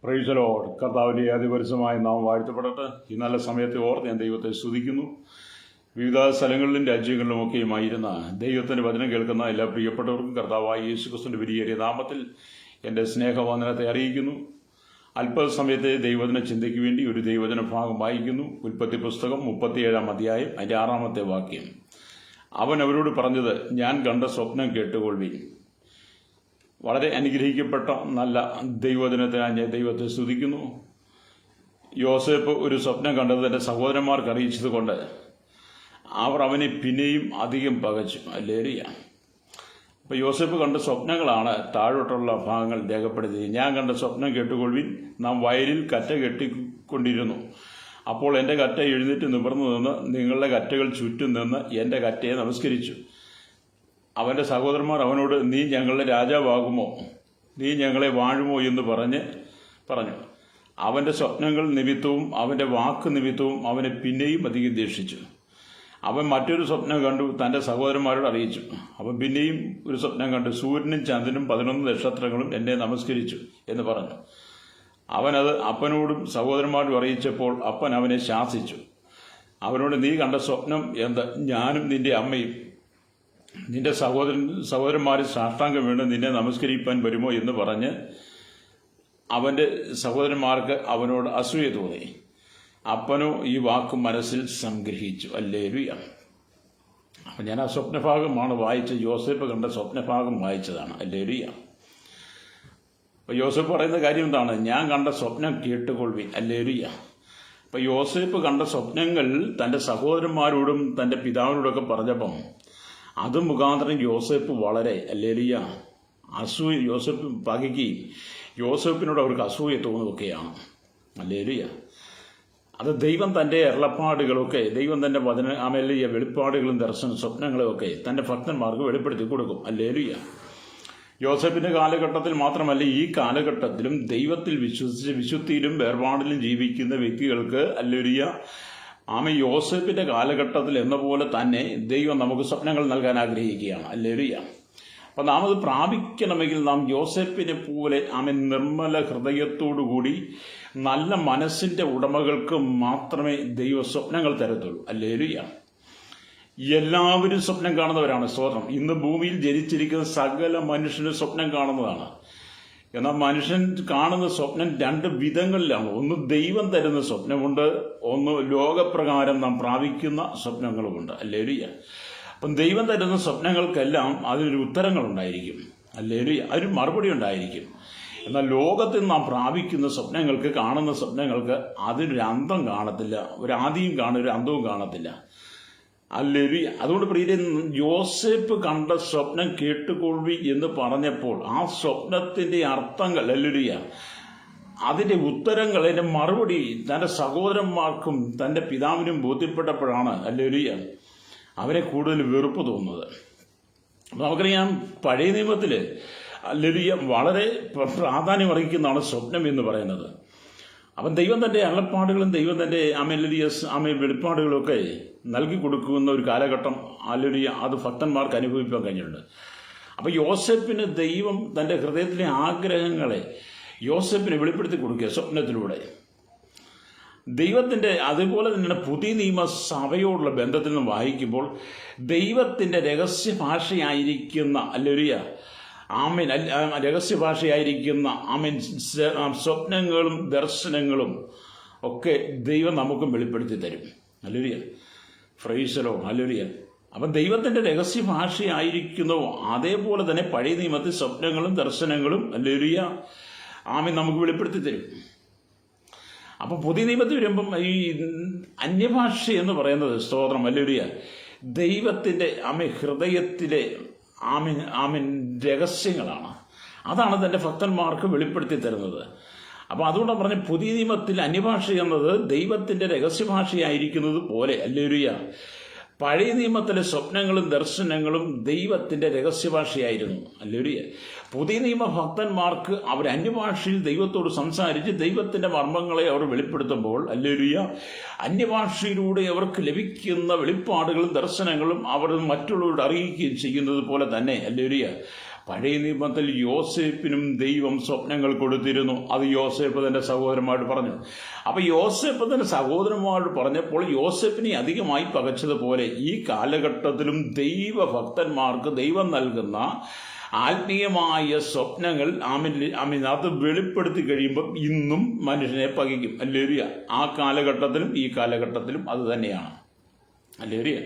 Price the Lord. കർത്താവിൻ്റെ അതിപരിശുദ്ധമായ നാമം വാഴ്ത്തപ്പെടട്ടെ. ഈ നല്ല സമയത്തെ ഓർത്ത് ഞാൻ ദൈവത്തെ സ്തുതിക്കുന്നു. വിവിധ സ്ഥലങ്ങളിലും രാജ്യങ്ങളിലുമൊക്കെയുമായിരുന്ന ദൈവത്തിൻ്റെ വചനം കേൾക്കുന്ന എല്ലാ പ്രിയപ്പെട്ടവർക്കും കർത്താവായ യേശുക്രിസ്തുവിൻ്റെ വിലയേറിയ നാമത്തിൽ എൻ്റെ സ്നേഹവന്ദനത്തെ അറിയിക്കുന്നു. അല്പസമയത്തെ ദൈവവചന ചിന്തയ്ക്ക് വേണ്ടി ഒരു ദൈവവചന ഭാഗം വായിക്കുന്നു. ഉൽപ്പത്തി പുസ്തകം 37-ാം അധ്യായം അതിൻ്റെ 6-ാമത്തെ വാക്യം. അവൻ അവരോട് പറഞ്ഞത്, ഞാൻ കണ്ട സ്വപ്നം കേട്ടുകൊള്ളുവിൻ. വളരെ അനുഗ്രഹിക്കപ്പെട്ട നല്ല ദൈവവചനത്തിനായി ഞാൻ ദൈവത്തെ സ്തുതിക്കുന്നു. യോസേപ്പ് ഒരു സ്വപ്നം കണ്ടത് തൻ്റെ സഹോദരന്മാർക്ക് അറിയിച്ചത് കൊണ്ട് അവർ അവനെ പിന്നെയും അധികം പകച്ചു. ഹല്ലേലൂയ. അപ്പോൾ യോസേപ്പ് കണ്ട സ്വപ്നങ്ങളാണ് താഴോട്ടുള്ള ഭാഗങ്ങൾ രേഖപ്പെടുത്തിയത്. ഞാൻ കണ്ട സ്വപ്നം കേട്ടുകൊള്ളുവിൻ. നാം വയലിൽ കറ്റ കെട്ടിക്കൊണ്ടിരുന്നു. അപ്പോൾ എൻ്റെ കറ്റ എഴുന്നേറ്റ് നിവർന്നു നിന്ന് നിങ്ങളുടെ കറ്റകൾ ചുറ്റും നിന്ന് എൻ്റെ കറ്റയെ നമസ്കരിച്ചു. അവൻ്റെ സഹോദരന്മാർ അവനോട്, നീ ഞങ്ങളുടെ രാജാവാകുമോ, നീ ഞങ്ങളെ വാഴുമോ എന്ന് പറഞ്ഞു. അവൻ്റെ സ്വപ്നങ്ങൾ നിമിത്തവും അവൻ്റെ വാക്ക് നിമിത്തവും അവനെ പിന്നെയും അധികം ദേഷിച്ചു. അവൻ മറ്റൊരു സ്വപ്നം കണ്ടു, തൻ്റെ സഹോദരന്മാരോട് അറിയിച്ചു. അവൻ പിന്നെയും ഒരു സ്വപ്നം കണ്ടു, സൂര്യനും ചന്ദ്രനും 11 നക്ഷത്രങ്ങളും എന്നെ നമസ്കരിച്ചു എന്ന് പറഞ്ഞു. അവനത് അപ്പനോടും സഹോദരന്മാരോടും അറിയിച്ചപ്പോൾ അപ്പൻ അവനെ ശാസിച്ചു. അവനോട്, നീ കണ്ട സ്വപ്നം എന്ത്? ഞാനും നിന്റെ അമ്മയും നിന്റെ സഹോദരന്മാരെ സാഷ്ടാംഗം വീണ് നിന്നെ നമസ്കരിപ്പാൻ വരുമോ എന്ന് പറഞ്ഞ് അവൻ്റെ സഹോദരന്മാർക്ക് അവനോട് അസൂയ തോന്നി. അപ്പനോ ഈ വാക്ക് മനസ്സിൽ സംഗ്രഹിച്ചു. ഹല്ലേലൂയ. അപ്പം ഞാൻ ആ സ്വപ്നഭാഗമാണ് വായിച്ചത്. യോസേപ്പ് കണ്ട സ്വപ്നഭാഗം വായിച്ചതാണ്. ഹല്ലേലൂയ. അപ്പോൾ യോസേപ്പ് പറയുന്ന കാര്യം എന്താണ്? ഞാൻ കണ്ട സ്വപ്നം കേട്ടുകൊള്ളുവിൻ. ഹല്ലേലൂയ. അപ്പോൾ യോസേപ്പ് കണ്ട സ്വപ്നങ്ങൾ തൻ്റെ സഹോദരന്മാരോടും തൻ്റെ പിതാവിനോടൊക്കെ പറഞ്ഞപ്പം അത് മുഖാന്തരം യോസേപ്പ് വളരെ ഹല്ലേലൂയ യോസേപ്പ് പകയ്ക്കുകയും യോസേപ്പിനോട് അവർക്ക് അസൂയ തോന്നുകയൊക്കെയാണ്. ഹല്ലേലൂയ. അത് ദൈവം തൻ്റെ അരുളപ്പാടുകളൊക്കെ, ദൈവം തൻ്റെ ഹല്ലേലൂയ വെളിപ്പാടുകളും ദർശന സ്വപ്നങ്ങളുമൊക്കെ തൻ്റെ ഭക്തന്മാർക്ക് വെളിപ്പെടുത്തി കൊടുക്കും. ഹല്ലേലൂയ. യോസേപ്പിൻ്റെ കാലഘട്ടത്തിൽ മാത്രമല്ല, ഈ കാലഘട്ടത്തിലും ദൈവത്തിൽ വിശ്വസിച്ച് വിശുദ്ധിയിലും വേർപാടിലും ജീവിക്കുന്ന വ്യക്തികൾക്ക് ഹല്ലേലൂയ യോസേപ്പിൻ്റെ കാലഘട്ടത്തിൽ എന്ന പോലെ തന്നെ ദൈവം നമുക്ക് സ്വപ്നങ്ങൾ നൽകാൻ ആഗ്രഹിക്കുകയാണ്. ഹല്ലേലൂയ. അപ്പം നാം അത് പ്രാപിക്കണമെങ്കിൽ നാം യോസേപ്പിനെ പോലെ നിർമ്മല ഹൃദയത്തോടുകൂടി നല്ല മനസ്സിൻ്റെ ഉടമകൾക്ക് മാത്രമേ ദൈവ സ്വപ്നങ്ങൾ തരത്തുള്ളൂ. ഹല്ലേലൂയ. എല്ലാവരും സ്വപ്നം കാണുന്നവരാണ്. സ്തോത്രം. ഇന്ന് ഭൂമിയിൽ ജനിച്ചിരിക്കുന്ന സകല മനുഷ്യനും സ്വപ്നം കാണുന്നതാണ്. എന്നാൽ മനുഷ്യൻ കാണുന്ന സ്വപ്നം 2 വിധങ്ങളിലാണ്. ഒന്ന് ദൈവം തരുന്ന സ്വപ്നമുണ്ട്, ഒന്ന് ലോകപ്രകാരം നാം പ്രാപിക്കുന്ന സ്വപ്നങ്ങളുമുണ്ട്. ഹല്ലേലൂയ. അപ്പം ദൈവം തരുന്ന സ്വപ്നങ്ങൾക്കെല്ലാം അതിനൊരു ഉത്തരങ്ങളുണ്ടായിരിക്കും. ഹല്ലേലൂയ. അതിന് മറുപടി ഉണ്ടായിരിക്കും. എന്നാൽ ലോകത്തിൽ നാം പ്രാപിക്കുന്ന സ്വപ്നങ്ങൾക്ക്, കാണുന്ന സ്വപ്നങ്ങൾക്ക് അതിനൊരു അന്തം കാണത്തില്ല. ഒരു ആദിയും കാണും, ഒരു അന്തവും കാണത്തില്ല. ഹല്ലേലൂയ. അതുകൊണ്ട് പ്രിയരെ, യോസേപ്പ് കണ്ട സ്വപ്നം കേട്ടുകൊള്ളുവി എന്ന് പറഞ്ഞപ്പോൾ ആ സ്വപ്നത്തിൻ്റെ അർത്ഥങ്ങൾ, ഹല്ലേലൂയ, അതിൻ്റെ ഉത്തരങ്ങൾ, അതിൻ്റെ മറുപടി തൻ്റെ സഹോദരന്മാർക്കും തൻ്റെ പിതാവിനും ബോധ്യപ്പെട്ടപ്പോഴാണ് ഹല്ലേലൂയ അവരെ കൂടുതൽ വെറുപ്പ് തോന്നുന്നത്. അപ്പം നമുക്കറിയാം, പഴയ നിയമത്തിൽ ഹല്ലേലൂയ വളരെ പ്രാധാന്യം അർഹിക്കുന്നതാണ് സ്വപ്നം എന്ന് പറയുന്നത്. അപ്പം ദൈവം തൻ്റെ അരുളപ്പാടുകളും ദൈവം തൻ്റെ വെളിപ്പാടുകളൊക്കെ നൽകി കൊടുക്കുന്ന ഒരു കാലഘട്ടം ഹല്ലേലൂയ അത് ഭക്തന്മാർക്ക് അനുഭവിക്കാൻ കഴിഞ്ഞിട്ടുണ്ട്. അപ്പോൾ യോസേപ്പിന് ദൈവം തൻ്റെ ഹൃദയത്തിലെ ആഗ്രഹങ്ങളെ യോസേപ്പിന് വെളിപ്പെടുത്തി കൊടുക്കുക സ്വപ്നത്തിലൂടെ. ദൈവത്തിൻ്റെ അതുപോലെ തന്നെ പുതിയ നിയമസഭയോടുള്ള ബന്ധത്തിൽ നിന്ന് വായിക്കുമ്പോൾ ദൈവത്തിൻ്റെ രഹസ്യ ഭാഷയായിരിക്കുന്ന ഹല്ലേലൂയ രഹസ്യ ഭാഷയായിരിക്കുന്ന സ്വപ്നങ്ങളും ദർശനങ്ങളും ഒക്കെ ദൈവം നമുക്കും വെളിപ്പെടുത്തി തരും. Hallelujah. Price the Lord. Hallelujah. അപ്പം ദൈവത്തിൻ്റെ രഹസ്യ ഭാഷയായിരിക്കുന്നോ അതേപോലെ തന്നെ പഴയ നിയമത്തിൽ സ്വപ്നങ്ങളും ദർശനങ്ങളും ഹല്ലേലൂയ നമുക്ക് വെളിപ്പെടുത്തി തരും. അപ്പം പുതിയ നിയമത്തിൽ വരുമ്പം ഈ അന്യഭാഷ എന്ന് പറയുന്നത്, സ്തോത്രം, ഹല്ലേലൂയ, ദൈവത്തിൻ്റെ ഹൃദയത്തിലെ രഹസ്യങ്ങളാണ്. അതാണ് തൻ്റെ ഭക്തന്മാർക്ക് വെളിപ്പെടുത്തി തരുന്നത്. അപ്പോൾ അതുകൊണ്ടാണ് പറഞ്ഞ പുതിയ നിയമത്തിൽ അന്യഭാഷ എന്നത് ദൈവത്തിൻ്റെ രഹസ്യഭാഷയായിരിക്കുന്നത് പോലെ ഹല്ലേലൂയ പഴയ നിയമത്തിലെ സ്വപ്നങ്ങളും ദർശനങ്ങളും ദൈവത്തിൻ്റെ രഹസ്യഭാഷയായിരുന്നു. ഹല്ലേലൂയ. പുതിയ നിയമ ഭക്തന്മാർക്ക് അവർ അന്യഭാഷയിൽ ദൈവത്തോട് സംസാരിച്ച് ദൈവത്തിൻ്റെ മർമ്മങ്ങളെ അവർ വെളിപ്പെടുത്തുമ്പോൾ ഹല്ലേലൂയ അന്യഭാഷയിലൂടെ അവർക്ക് ലഭിക്കുന്ന വെളിപ്പാടുകളും ദർശനങ്ങളും അവർ മറ്റുള്ളവരോട് അറിയിക്കുകയും ചെയ്യുന്നത് പോലെ തന്നെ ഹല്ലേലൂയ പഴയ നിയമത്തിൽ യോസേപ്പിനും ദൈവം സ്വപ്നങ്ങൾ കൊടുത്തിരുന്നു. അത് യോസേപ്പ് തന്റെ സഹോദരന്മാരോട് പറഞ്ഞു. അപ്പൊ യോസേപ്പ് തന്റെ സഹോദരന്മാരോട് പറഞ്ഞപ്പോൾ യോസേപ്പിനെ അധികമായി പകച്ചതുപോലെ ഈ കാലഘട്ടത്തിലും ദൈവഭക്തന്മാർക്ക് ദൈവം നൽകുന്ന ആത്മീയമായ സ്വപ്നങ്ങൾ അത് വെളിപ്പെടുത്തി കഴിയുമ്പോൾ ഇന്നും മനുഷ്യനെ പകയ്ക്കും. അല്ലേറിയ ആ കാലഘട്ടത്തിലും ഈ കാലഘട്ടത്തിലും അത് തന്നെയാണ്. അല്ലേറിയ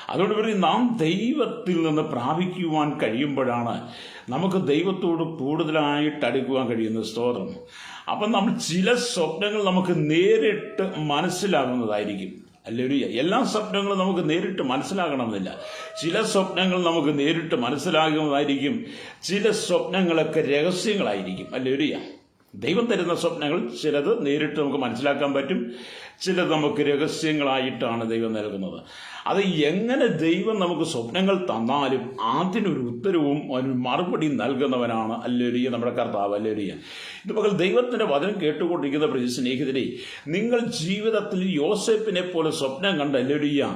അതുകൊണ്ട് പറയും, നാം ദൈവത്തിൽ നിന്ന് പ്രാപിക്കുവാൻ കഴിയുമ്പോഴാണ് നമുക്ക് ദൈവത്തോട് കൂടുതലായിട്ട് അടുക്കുവാൻ കഴിയുന്നത്. സ്തോത്രം. അപ്പം നമ്മൾ ചില സ്വപ്നങ്ങൾ നമുക്ക് നേരിട്ട് മനസ്സിലാകുന്നതായിരിക്കും. അല്ലേലൂയ. എല്ലാ സ്വപ്നങ്ങളും നമുക്ക് നേരിട്ട് മനസ്സിലാകണമെന്നില്ല. ചില സ്വപ്നങ്ങൾ നമുക്ക് നേരിട്ട് മനസ്സിലാകുന്നതായിരിക്കും. ചില സ്വപ്നങ്ങളൊക്കെ രഹസ്യങ്ങളായിരിക്കും. അല്ലേലൂയ. ദൈവം തരുന്ന സ്വപ്നങ്ങൾ ചിലത് നേരിട്ട് നമുക്ക് മനസ്സിലാക്കാൻ പറ്റും, ചിലത് നമുക്ക് രഹസ്യങ്ങളായിട്ടാണ് ദൈവം നൽകുന്നത്. അത് എങ്ങനെ ദൈവം നമുക്ക് സ്വപ്നങ്ങൾ തന്നാലും അതിനൊരു ഉത്തരവും ഒരു മറുപടി നൽകുന്നവനാണ് അല്ലേലൂയ നമ്മുടെ കർത്താവ്. അല്ലേലൂയ. ഇത് പകൽ ദൈവത്തിന്റെ വചനം കേട്ടുകൊണ്ടിരിക്കുന്ന പ്രിയ സ്നേഹിതരെ, നിങ്ങൾ ജീവിതത്തിൽ യോസേപ്പിനെ പോലെ സ്വപ്നം കണ്ട അല്ലേലൂയ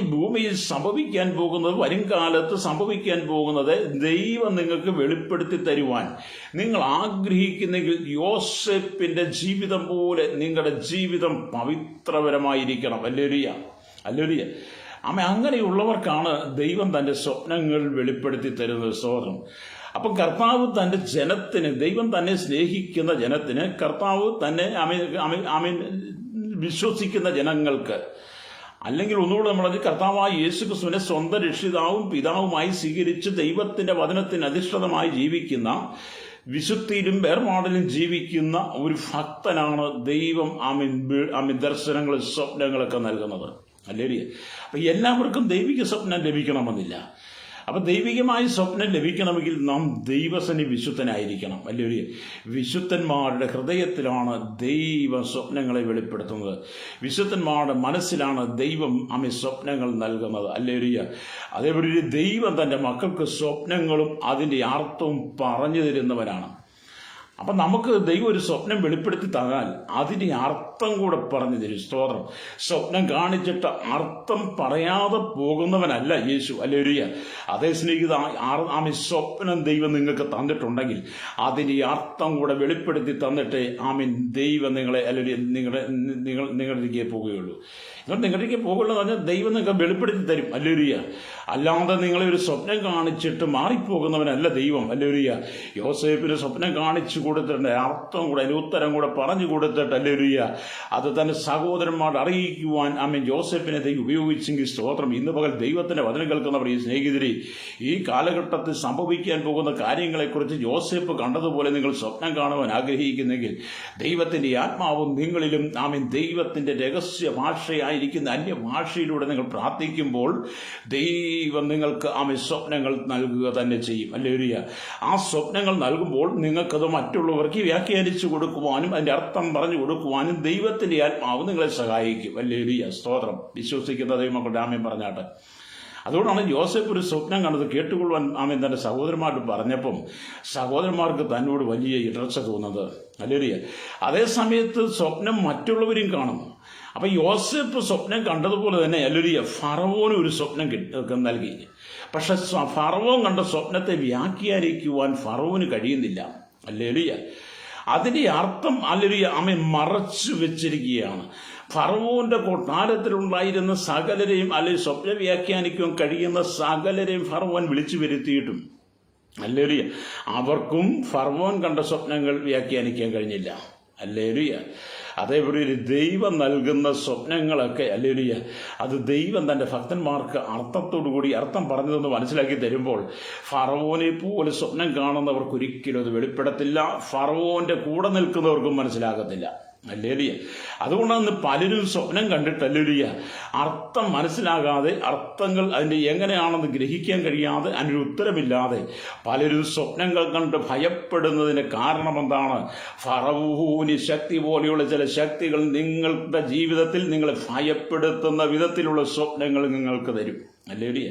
ഭൂമിയിൽ സംഭവിക്കാൻ പോകുന്നത്, വരും കാലത്ത് സംഭവിക്കാൻ പോകുന്നത് ദൈവം നിങ്ങൾക്ക് വെളിപ്പെടുത്തി തരുവാൻ നിങ്ങൾ ആഗ്രഹിക്കുന്നെങ്കിൽ യോസേപ്പിന്റെ ജീവിതം പോലെ നിങ്ങളുടെ ജീവിതം പവിത്രപരമായിരിക്കണം. അല്ലേലൂയ. അല്ലേലൂയ. അങ്ങനെയുള്ളവർക്കാണ് ദൈവം തന്റെ സ്വപ്നങ്ങൾ വെളിപ്പെടുത്തി തരുന്നത്. സ്തോത്രം. അപ്പം കർത്താവ് തന്റെ ജനത്തിന്, ദൈവം തന്നെ സ്നേഹിക്കുന്ന ജനത്തിന്, കർത്താവ് തന്നെ വിശ്വസിക്കുന്ന ജനങ്ങൾക്ക്, അല്ലെങ്കിൽ ഒന്നുകൂടെ നമ്മളത് കർത്താവായ യേശുക്രിസ്തുവിനെ സ്വന്തം രക്ഷിതാവും പിതാവുമായി സ്വീകരിച്ച് ദൈവത്തിന്റെ വചനത്തിന് അധിഷ്ഠിതമായി ജീവിക്കുന്ന, വിശുദ്ധിയിലും വേർപാടിലും ജീവിക്കുന്ന ഒരു ഭക്തനാണ് ദൈവം ദർശനങ്ങളും സ്വപ്നങ്ങളൊക്കെ നൽകുന്നത്. അല്ലേലൂയ. അപ്പൊ എല്ലാവർക്കും ദൈവിക സ്വപ്നം ലഭിക്കണമെന്നില്ല. അപ്പൊ ദൈവികമായ സ്വപ്നം ലഭിക്കണമെങ്കിൽ നാം ദൈവസനി വിശുദ്ധനായിരിക്കണം. അല്ലേലൂയ. വിശുദ്ധന്മാരുടെ ഹൃദയത്തിലാണ് ദൈവം സ്വപ്നങ്ങളെ വെളിപ്പെടുത്തുന്നത്. വിശുദ്ധന്മാരുടെ മനസ്സിലാണ് ദൈവം സ്വപ്നങ്ങൾ നൽകുന്നത്. അല്ലേലൂയ. അതേപോലെ ദൈവം തന്റെ മക്കൾക്ക് സ്വപ്നങ്ങളും അതിന്റെ അർത്ഥവും പറഞ്ഞു തരുന്നവനാണ്. അപ്പൊ നമുക്ക് ദൈവം ഒരു സ്വപ്നം വെളിപ്പെടുത്തി തന്നാൽ അതിന്റെ അർത്ഥം കൂടെ പറഞ്ഞു തരും. സ്തോത്രം. സ്വപ്നം കാണിച്ചിട്ട് അർത്ഥം പറയാതെ പോകുന്നവനല്ല യേശു. അല്ലേലൂയ. അതേ സ്നേഹിത, സ്വപ്നം ദൈവം നിങ്ങൾക്ക് തന്നിട്ടുണ്ടെങ്കിൽ അതിന്റെ അർത്ഥം കൂടെ വെളിപ്പെടുത്തി തന്നിട്ട് ദൈവം നിങ്ങളെ നിങ്ങളിലേക്ക് പോവുകയുള്ളൂ. നിങ്ങളിലേക്ക് പോകുള്ളൂ എന്ന് പറഞ്ഞാൽ ദൈവം നിങ്ങൾക്ക് വെളിപ്പെടുത്തി തരും. അല്ലേലൂയ. അല്ലാതെ നിങ്ങളെ ഒരു സ്വപ്നം കാണിച്ചിട്ട് മാറിപ്പോകുന്നവനല്ല ദൈവം. അല്ലേലൂയ. യോസേപ്പിന് സ്വപ്നം കാണിച്ചു കൊടുത്തിട്ടുണ്ട്, അർത്ഥം കൂടെ അതിന് ഉത്തരം കൂടെ പറഞ്ഞു കൊടുത്തിട്ട് അല്ലേലൂയ അത് തന്നെ സഹോദരന്മാരോട് അറിയിക്കുവാൻ യോസേപ്പിനെ ദൈവം ഉപയോഗിച്ചെങ്കിൽ സ്തോത്രം. ഇന്ന് പകൽ ദൈവത്തിന്റെ വചനം കേൾക്കുന്നവർ, ഈ സ്നേഹിതരെ, ഈ കാലഘട്ടത്തിൽ സംഭവിക്കാൻ പോകുന്ന കാര്യങ്ങളെക്കുറിച്ച് യോസേപ്പ് കണ്ടതുപോലെ നിങ്ങൾ സ്വപ്നം കാണുവാൻ ആഗ്രഹിക്കുന്നെങ്കിൽ ദൈവത്തിന്റെ ആത്മാവും നിങ്ങളിലും ദൈവത്തിന്റെ രഹസ്യ ഭാഷയായിരിക്കുന്ന അന്യഭാഷയിലൂടെ നിങ്ങൾ പ്രാർത്ഥിക്കുമ്പോൾ ദൈവം നിങ്ങൾക്ക് സ്വപ്നങ്ങൾ നൽകുക തന്നെ ചെയ്യും. അല്ലേലൂയ. ആ സ്വപ്നങ്ങൾ നൽകുമ്പോൾ നിങ്ങൾക്കത് മറ്റുള്ളവർക്ക് വ്യാഖ്യാനിച്ചു കൊടുക്കുവാനും അതിന്റെ അർത്ഥം പറഞ്ഞു കൊടുക്കുവാനും ദൈവത്തിന്റെ ആത്മാവ് നിങ്ങളെ സഹായിക്കും. അല്ലേലൂയ. സ്തോത്രം. വിശ്വസിക്കുന്ന ദൈവമക്കളുടെ ആമേൻ പറഞ്ഞാട്ടെ. അതുകൊണ്ടാണ് യോസേപ്പ് ഒരു സ്വപ്നം കണ്ടത് കേട്ടുകൊള്ളുവാൻ തന്റെ സഹോദരന്മാരോട് പറഞ്ഞപ്പം സഹോദരന്മാർക്ക് തന്നോട് വലിയ ഇടർച്ച തോന്നുന്നത്. അല്ലേലൂയ. അതേ സമയത്ത് സ്വപ്നം മറ്റുള്ളവരും കാണും. അപ്പൊ യോസേപ്പ് സ്വപ്നം കണ്ടതുപോലെ തന്നെ അല്ലേലൂയ ഫറവോന് ഒരു സ്വപ്നം നൽകി. പക്ഷെ ഫറവോൻ കണ്ട സ്വപ്നത്തെ വ്യാഖ്യാനിക്കുവാൻ ഫറവോന് കഴിയുന്നില്ല. അല്ലേലൂയ. അതിന്റെ അർത്ഥം അല്ലേലൂയ മറച്ചു വെച്ചിരിക്കുകയാണ്. ഫറവോന്റെ കൊട്ടാരത്തിലുണ്ടായിരുന്ന സകലരെയും, അല്ലെങ്കിൽ സ്വപ്നം വ്യാഖ്യാനിക്കുവാൻ കഴിയുന്ന സകലരെയും ഫറവോൻ വിളിച്ചു വരുത്തിയിട്ടും അല്ലേലൂയ അവർക്കും ഫറവോൻ കണ്ട സ്വപ്നങ്ങൾ വ്യാഖ്യാനിക്കാൻ കഴിഞ്ഞില്ല. അല്ലേലൂയ. അതേപോലെ ഒരു ദൈവം നൽകുന്ന സ്വപ്നങ്ങളൊക്കെ അല്ലേലൂയ അത് ദൈവം തന്റെ ഭക്തന്മാർക്ക് അർത്ഥത്തോടുകൂടി അർത്ഥം പറഞ്ഞതെന്ന് മനസ്സിലാക്കി തരുമ്പോൾ ഫറവോനെ പോലെ സ്വപ്നം കാണുന്നവർക്ക് ഒരിക്കലും അത് വെളിപ്പെടത്തില്ല. ഫറവോന്റെ കൂടെ നിൽക്കുന്നവർക്കും മനസ്സിലാകത്തില്ല. അല്ലേലൂയ. അതുകൊണ്ടാണ് പലരും സ്വപ്നം കണ്ടിട്ട് അല്ലേലൂയ അർത്ഥം മനസ്സിലാകാതെ, അർത്ഥങ്ങൾ അതിന്റെ എങ്ങനെയാണെന്ന് ഗ്രഹിക്കാൻ കഴിയാതെ, അതിനൊരു ഉത്തരമില്ലാതെ പലരും സ്വപ്നങ്ങൾ കണ്ട് ഭയപ്പെടുന്നതിന് കാരണം എന്താണ്? ഫറവോന് ശക്തി പോലെയുള്ള ചില ശക്തികൾ നിങ്ങളുടെ ജീവിതത്തിൽ നിങ്ങളെ ഭയപ്പെടുത്തുന്ന വിധത്തിലുള്ള സ്വപ്നങ്ങൾ നിങ്ങൾക്ക് തരും. അല്ലേലൂയ.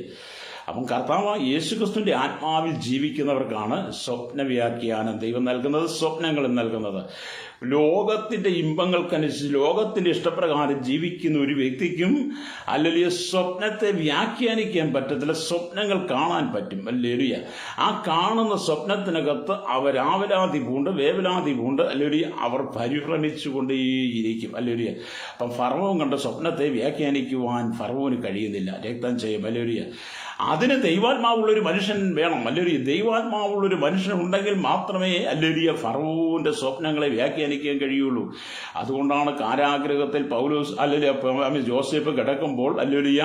അപ്പം കർത്താവ് യേശുക്രിസ്തുവിന്റെ ആത്മാവിൽ ജീവിക്കുന്നവർക്കാണ് സ്വപ്ന വ്യാഖ്യാനം ദൈവം നൽകുന്നത്, സ്വപ്നങ്ങൾ നൽകുന്നത്. ലോകത്തിന്റെ ഇമ്പങ്ങൾക്കനുസരിച്ച് ലോകത്തിന്റെ ഇഷ്ടപ്രകാരം ജീവിക്കുന്ന ഒരു വ്യക്തിക്കും അല്ലെങ്കിൽ സ്വപ്നത്തെ വ്യാഖ്യാനിക്കാൻ പറ്റത്തില്ല. സ്വപ്നങ്ങൾ കാണാൻ പറ്റും. അല്ലേലൂയ. ആ കാണുന്ന സ്വപ്നത്തിനകത്ത് അവരാവലാതി പൂണ്ട് വേവലാതി പൂണ്ട് അല്ലെങ്കിൽ അവർ പരിഭ്രമിച്ചുകൊണ്ടേയിരിക്കും. അല്ലേലൂയ. അപ്പം ഫറവോൻ കണ്ട സ്വപ്നത്തെ വ്യാഖ്യാനിക്കുവാൻ ഫറവോന് കഴിയുന്നില്ല. രക്തം ചെയ്യും. അല്ലേലൂയ. അതിന് ദൈവാത്മാവുള്ളൊരു മനുഷ്യൻ വേണം. അല്ലെങ്കിൽ ദൈവാത്മാവുള്ളൊരു മനുഷ്യനുണ്ടെങ്കിൽ മാത്രമേ അല്ലെങ്കിൽ ഫറവോന്റെ സ്വപ്നങ്ങളെ വ്യാഖ്യാനിക്കാൻ കഴിയുള്ളൂ. അതുകൊണ്ടാണ് കാരാഗ്രഹത്തിൽ പൗലോസ് അല്ലെങ്കിൽ ജോസഫ് കിടക്കുമ്പോൾ അല്ലെങ്കിൽ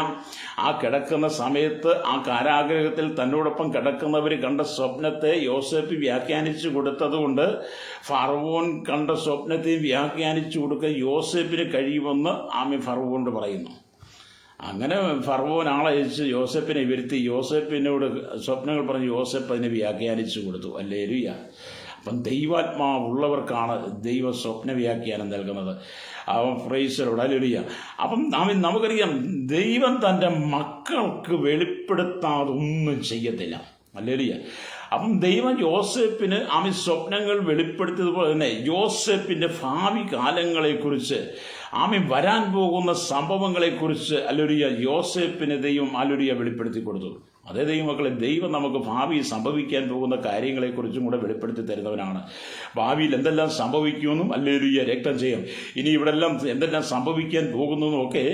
ആ കിടക്കുന്ന സമയത്ത് ആ കാരാഗ്രഹത്തിൽ തന്നോടൊപ്പം കിടക്കുന്നവർ കണ്ട സ്വപ്നത്തെ യോസേഫ് വ്യാഖ്യാനിച്ചു കൊടുത്തതുകൊണ്ട് ഫറവോൻ കണ്ട സ്വപ്നത്തെ വ്യാഖ്യാനിച്ചു കൊടുക്കാൻ യോസേഫിന് കഴിയുമെന്ന് ഫറവോനോട് പറയുന്നു. അങ്ങനെ ഫറവോൻ ആളയച്ച് യോസേപ്പിനെ വരുത്തി യോസേപ്പിനോട് സ്വപ്നങ്ങൾ പറഞ്ഞ് യോസേപ്പ് അതിനെ വ്യാഖ്യാനിച്ചു കൊടുത്തു. ഹല്ലേലൂയ. അപ്പം ദൈവാത്മാവുള്ളവർക്കാണ് ദൈവ സ്വപ്ന വ്യാഖ്യാനം നൽകുന്നത്. അവൻ പ്രൈസലോട്. ഹല്ലേലൂയ. അപ്പം നമുക്കറിയാം, ദൈവം തൻ്റെ മക്കൾക്ക് വെളിപ്പെടുത്താതൊന്നും ചെയ്യത്തില്ല. ഹല്ലേലൂയ. അപ്പം ദൈവം യോസേപ്പിന് സ്വപ്നങ്ങൾ വെളിപ്പെടുത്തിയതുപോലെ തന്നെ യോസേപ്പിന്റെ ഭാവി കാലങ്ങളെക്കുറിച്ച് വരാൻ പോകുന്ന സംഭവങ്ങളെക്കുറിച്ച് യോസേപ്പിന് ദൈവം വെളിപ്പെടുത്തി കൊടുത്തു. അതേ ദൈവമക്കളെ, ദൈവം നമുക്ക് ഭാവിയിൽ സംഭവിക്കാൻ പോകുന്ന കാര്യങ്ങളെക്കുറിച്ചും കൂടെ വെളിപ്പെടുത്തി തരുന്നവനാണ്. ഭാവിയിൽ എന്തെല്ലാം സംഭവിക്കുമെന്നും രക്തം ചെയ്യും. ഇനി ഇവിടെല്ലാം എന്തെല്ലാം സംഭവിക്കാൻ പോകുന്നതും ഒക്കെ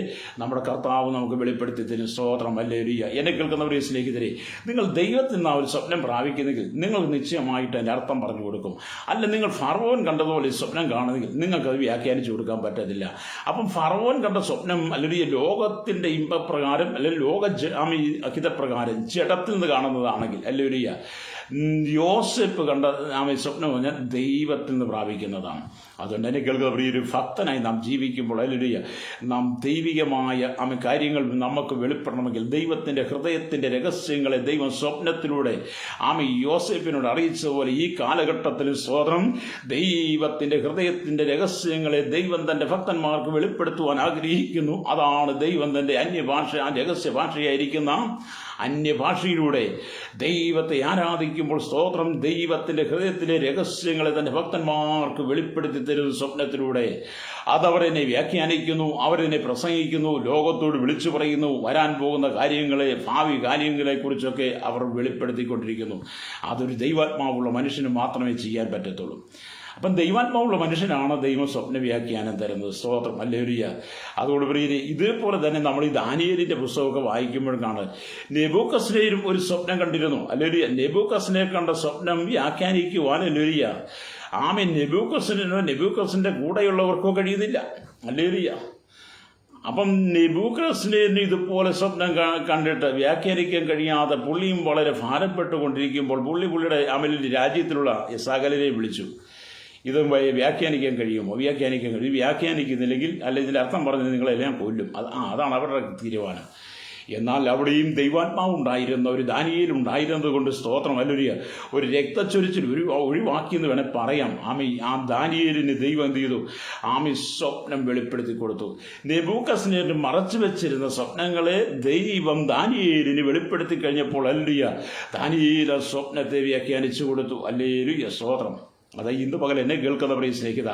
നമ്മുടെ കർത്താവ് നമുക്ക് വെളിപ്പെടുത്തി തരും. സ്തോത്രം. ഹല്ലേലൂയ. എന്നെ കേൾക്കുന്നവരെ സ്നേഹിതരെ, നിങ്ങൾ ദൈവത്തിൽ നിന്ന് ഒരു സ്വപ്നം പ്രാപിക്കുന്നെങ്കിൽ നിങ്ങൾ നിശ്ചയമായിട്ട് അതിൻ്റെ അർത്ഥം പറഞ്ഞു കൊടുക്കും. അല്ല, നിങ്ങൾ ഫറവോൻ കണ്ടതുപോലെ സ്വപ്നം കാണുന്നെങ്കിൽ നിങ്ങൾക്കത് വ്യാഖ്യാനിച്ചു കൊടുക്കാൻ പറ്റത്തില്ല. അപ്പം ഫറവോൻ കണ്ട സ്വപ്നം അല്ലെങ്കിൽ ലോകത്തിന്റെ ഇമ്പപ്രകാരം അല്ലെങ്കിൽ ഹിതപ്രകാരം ജഡത്തിൽ നിന്ന് കാണുന്നതാണെങ്കിൽ ഹല്ലേലൂയ, യോസേപ്പ് കണ്ട സ്വപ്നം പറഞ്ഞാൽ ദൈവത്തിൽ നിന്ന് പ്രാപിക്കുന്നതാണ്. അതുകൊണ്ട് എന്നെ കേൾക്കുക, ഒരു ഭക്തനായി നാം ജീവിക്കുമ്പോൾ ഹല്ലേലൂയ, നാം ദൈവികമായ കാര്യങ്ങൾ നമുക്ക് വെളിപ്പെടണമെങ്കിൽ ദൈവത്തിന്റെ ഹൃദയത്തിന്റെ രഹസ്യങ്ങളെ ദൈവം സ്വപ്നത്തിലൂടെ യോസേപ്പിനോട് അറിയിച്ചതുപോലെ ഈ കാലഘട്ടത്തിൽ സ്തോത്രം, ദൈവത്തിന്റെ ഹൃദയത്തിന്റെ രഹസ്യങ്ങളെ ദൈവം തന്റെ ഭക്തന്മാർക്ക് വെളിപ്പെടുത്തുവാൻ ആഗ്രഹിക്കുന്നു. അതാണ് ദൈവം തന്റെ അന്യഭാഷ, രഹസ്യ ഭാഷയായിരിക്കുന്ന അന്യഭാഷയിലൂടെ ദൈവത്തെ ആരാധിക്കുമ്പോൾ സ്തോത്രം, ദൈവത്തിന്റെ ഹൃദയത്തിലെ രഹസ്യങ്ങളെ തന്റെ ഭക്തന്മാർക്ക് വെളിപ്പെടുത്തി തരുന്ന സ്വപ്നത്തിലൂടെ അതവരെന്നെ വ്യാഖ്യാനിക്കുന്നു, അവരെന്നെ പ്രസംഗിക്കുന്നു, ലോകത്തോട് വിളിച്ചു പറയുന്നു. വരാൻ പോകുന്ന കാര്യങ്ങളെ, ഭാവി കാര്യങ്ങളെ കുറിച്ചൊക്കെ അവർ വെളിപ്പെടുത്തിക്കൊണ്ടിരിക്കുന്നു. അതൊരു ദൈവാത്മാവുള്ള മനുഷ്യന് മാത്രമേ ചെയ്യാൻ പറ്റത്തുള്ളൂ. അപ്പം ദൈവാത്മാവുള്ള മനുഷ്യനാണ് ദൈവം സ്വപ്ന വ്യാഖ്യാനം തരുന്നത്. സ്തോത്രം. ഹല്ലേലൂയ. അതോടുപരി ഇതേപോലെ തന്നെ നമ്മൾ ഈ ദാനിയേലിന്റെ പുസ്തകമൊക്കെ വായിക്കുമ്പോഴാണ് നെബൂഖദ്നേസരും ഒരു സ്വപ്നം കണ്ടിരുന്നു. ഹല്ലേലൂയ. നെബൂഖദ്നേസർ കണ്ട സ്വപ്നം വ്യാഖ്യാനിക്കുവാൻ ഹല്ലേലൂയ നെബൂഖദ്നേസറിന്റെ കൂടെയുള്ളവർക്കോ കഴിയുന്നില്ല. ഹല്ലേലൂയ. അപ്പം നെബൂഖദ്നേസറിന് ഇതുപോലെ സ്വപ്നം കണ്ടിട്ട് വ്യാഖ്യാനിക്കാൻ കഴിയാതെ പുള്ളിയും വളരെ ഭാരപ്പെട്ടുകൊണ്ടിരിക്കുമ്പോൾ പുള്ളിയുടെ രാജ്യത്തിലുള്ള സകലരെയും വിളിച്ചു. ഇത് വ്യാഖ്യാനിക്കാൻ കഴിയുമോ? വ്യാഖ്യാനിക്കുന്നില്ലെങ്കിൽ അല്ലെങ്കിൽ ഇതിൻ്റെ അർത്ഥം പറഞ്ഞ് നിങ്ങളെല്ലാം കൊല്ലും. അതാണ് അവരുടെ തീരുമാനം. എന്നാൽ അവിടെയും ദൈവാത്മാവ് ഉണ്ടായിരുന്ന ഒരു ദാനിയേൽ ഉണ്ടായിരുന്നത് കൊണ്ട് സ്തോത്രം. ഹല്ലേലൂയ. ഒരു രക്തച്ചൊരിച്ചിൽ ഒഴിവാക്കിയെന്ന് വേണേൽ പറയാം. ആ ദാനിയേലിന് ദൈവം എന്ത് ചെയ്തു? സ്വപ്നം വെളിപ്പെടുത്തി കൊടുത്തു. നെബൂഖദ്നേസർ മറച്ചു വെച്ചിരുന്ന സ്വപ്നങ്ങളെ ദൈവം ദാനിയേലിന് വെളിപ്പെടുത്തി കഴിഞ്ഞപ്പോൾ ഹല്ലേലൂയ, ദാനിയേൽ സ്വപ്നത്തെ വ്യാഖ്യാനിച്ചു കൊടുത്തു. ഹല്ലേലൂയ. സ്തോത്രം. അതായത് ഇന്ന് പകൽ എന്നെ കേൾക്കുന്നവരെ സ്നേഹിത,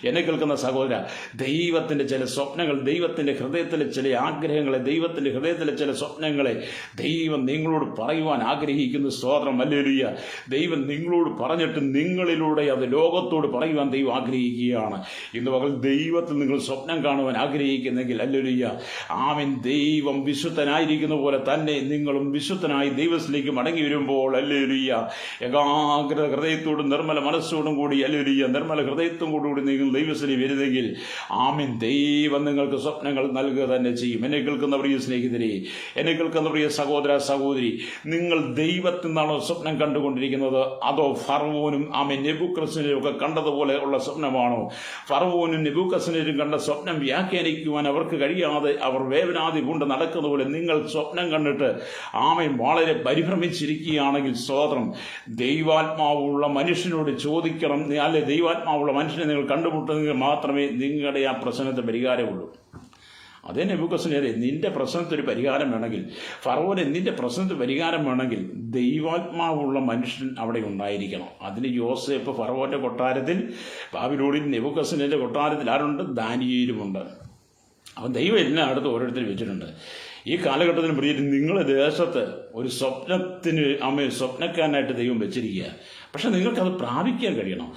എന്നെ കേൾക്കുന്ന സഹോദര, ദൈവത്തിന്റെ ചില സ്വപ്നങ്ങൾ, ദൈവത്തിന്റെ ഹൃദയത്തിലെ ചില ആഗ്രഹങ്ങളെ, ദൈവത്തിന്റെ ഹൃദയത്തിലെ ചില സ്വപ്നങ്ങളെ ദൈവം നിങ്ങളോട് പറയുവാൻ ആഗ്രഹിക്കുന്നു. സ്തോത്രം. ഹല്ലേലൂയ. ദൈവം നിങ്ങളോട് പറഞ്ഞിട്ട് നിങ്ങളിലൂടെ അത് ലോകത്തോട് പറയുവാൻ ദൈവം ആഗ്രഹിക്കുകയാണ്. ഇന്ന് പകൽ ദൈവത്തിൽ നിങ്ങൾ സ്വപ്നം കാണുവാൻ ആഗ്രഹിക്കുന്നെങ്കിൽ ഹല്ലേലൂയ, ദൈവം വിശുദ്ധനായിരിക്കുന്ന പോലെ തന്നെ നിങ്ങളും വിശുദ്ധനായി ദൈവത്തിലേക്ക് മടങ്ങി വരുമ്പോൾ ഹല്ലേലൂയ, ഏകാഗ്രത ഹൃദയത്തോടും നിർമ്മല മനസ്സോടും കൂടി ഹല്ലേലൂയ, നിർമ്മല ഹൃദയത്തോടും കൂടി നിങ്ങൾ ദൈവത്തിലേക്ക് വരുന്നെങ്കിൽ ദൈവം നിങ്ങൾക്ക് സ്വപ്നങ്ങൾ നൽകുക തന്നെ ചെയ്യും. എന്നെ കേൾക്കുന്ന പ്രിയ സ്നേഹിതരെ, എന്നെ കേൾക്കുന്ന പ്രിയ സഹോദര സഹോദരി, നിങ്ങൾ ദൈവത്തിൽ നിന്നാണോ സ്വപ്നം കണ്ടുകൊണ്ടിരിക്കുന്നത്? അതോ ഫറവോനും നെബൂഖദ്നേസരും ഒക്കെ കണ്ടതുപോലെ ഉള്ള സ്വപ്നമാണോ? ഫറവോനും നെബൂഖദ്നേസരും കണ്ട സ്വപ്നം വ്യാഖ്യാനിക്കുവാൻ അവർക്ക് കഴിയാതെ അവർ വേവനാതി കൊണ്ട് നടക്കുന്ന പോലെ നിങ്ങൾ സ്വപ്നം കണ്ടിട്ട് വളരെ പരിഭ്രമിച്ചിരിക്കുകയാണെങ്കിൽ സ്തോത്രം, ദൈവാത്മാവുള്ള മനുഷ്യനോട് ചോദിക്കണം. ദൈവാത്മാവുള്ള മനുഷ്യനെ നിങ്ങൾ കണ്ടുമുട്ടുന്നെങ്കിൽ മാത്രമേ നിങ്ങളുടെ ആ പ്രശ്നത്തിന് പരിഹാരമുള്ളൂ. അതേ നെബൂഖദ്നേസരെ, നിന്റെ പ്രശ്നത്തിന് പരിഹാരം വേണമെങ്കിൽ, ഫറവോനെ നിന്റെ പ്രശ്നത്തിന് പരിഹാരം വേണമെങ്കിൽ ദൈവാത്മാവുള്ള മനുഷ്യൻ അവിടെ ഉണ്ടായിരിക്കണം. അതിന് യോസേഫ് ഫറവോന്റെ കൊട്ടാരത്തിൽ, ബാബിലോണിൽ നെബൂഖദ്നേസരുടെ കൊട്ടാരത്തിൽ ആരുണ്ട്? ദാനിയേലുമുണ്ട്. അപ്പം ദൈവം എല്ലാം അടുത്ത് ഓരോരുത്തരും വെച്ചിട്ടുണ്ട്. ഈ കാലഘട്ടത്തിന് പ്രിയത്തിൽ നിങ്ങളുടെ ദേശത്ത് ഒരു സ്വപ്നക്കാരനായിട്ട് ദൈവം വെച്ചിരിക്കുക. പക്ഷെ നിങ്ങൾക്കത് പ്രാപിക്കാൻ കഴിയണം.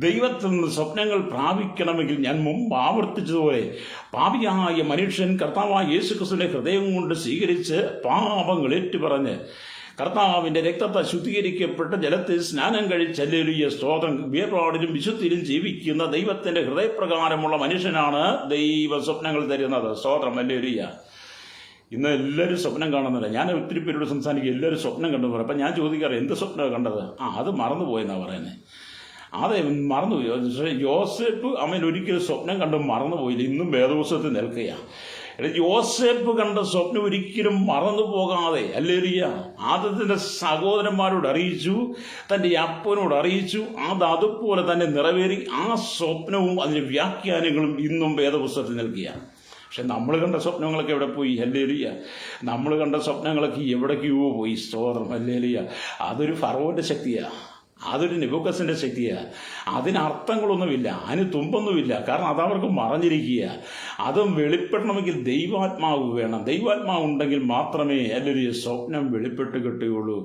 ദൈവത്തിൽ നിന്ന് സ്വപ്നങ്ങൾ പ്രാപിക്കണമെങ്കിൽ ഞാൻ മുമ്പ് ആവർത്തിച്ചതുപോലെ പാപിയായ മനുഷ്യൻ കർത്താവായ യേശുക്രിസ്തുവിനെ ഹൃദയം കൊണ്ട് സ്വീകരിച്ച് പാപങ്ങൾ ഏറ്റുപറഞ്ഞ് കർത്താവിൻ്റെ രക്തത്തെ ശുദ്ധീകരിക്കപ്പെട്ട ജലത്തിൽ സ്നാനം കഴിച്ച് ഹല്ലേലൂയ സ്തോത്രം വേർപാടിലും വിശുദ്ധിയിലും ജീവിക്കുന്ന ദൈവത്തിൻ്റെ ഹൃദയപ്രകാരമുള്ള മനുഷ്യനാണ് ദൈവ സ്വപ്നങ്ങൾ തരുന്നത്. സ്തോത്രം ഹല്ലേലൂയ. ഇന്ന് എല്ലാവരും സ്വപ്നം കാണുന്നില്ല. ഞാൻ ഒത്തിരി പേരോട് സംസാരിക്കും, എല്ലാവരും സ്വപ്നം കണ്ടു പറയും. അപ്പം ഞാൻ ചോദിക്കാറ്, എന്ത് സ്വപ്നമാണ് കണ്ടത്? അത് മറന്നുപോയെന്നാണ് പറയുന്നത്. അതെ, മറന്നുപോയി. യോസേഫ് ഒരിക്കലും സ്വപ്നം കണ്ട് മറന്നുപോയില്ല, ഇന്നും വേദപുസ്തകത്തിൽ നിൽക്കുകയാണ്. യോസേഫ് കണ്ട സ്വപ്നം ഒരിക്കലും മറന്നു പോകാതെ ഹല്ലേലൂയ ആദ്യത്തിൻ്റെ സഹോദരന്മാരോട് അറിയിച്ചു, തൻ്റെ അപ്പനോട് അറിയിച്ചു. അതുപോലെ തന്നെ നിറവേറി. ആ സ്വപ്നവും അതിൻ്റെ വ്യാഖ്യാനങ്ങളും ഇന്നും വേദപുസ്തകത്തിൽ നിൽക്കുകയാണ്. പക്ഷെ നമ്മൾ കണ്ട സ്വപ്നങ്ങളൊക്കെ എവിടെ പോയി? ഹല്ലേലൂയ. നമ്മൾ കണ്ട സ്വപ്നങ്ങളൊക്കെ എവിടേക്കോ പോയി. സ്തോത്രം ഹല്ലേലൂയ. അതൊരു ഫറവോന്റെ ശക്തിയാണ്, അതൊരു നെബൂഖദ്നേസറിന്റെ ശക്തിയാണ്. അതിനർത്ഥങ്ങളൊന്നുമില്ല, അതിന് തുമ്പൊന്നുമില്ല. കാരണം അതവർക്ക് മറഞ്ഞിരിക്കുക. അതും വെളിപ്പെടണമെങ്കിൽ ദൈവാത്മാവ് വേണം. ദൈവാത്മാവ് ഉണ്ടെങ്കിൽ മാത്രമേ ഹല്ലേലൂയ സ്വപ്നം വെളിപ്പെട്ട് കിട്ടുകയുള്ളൂ,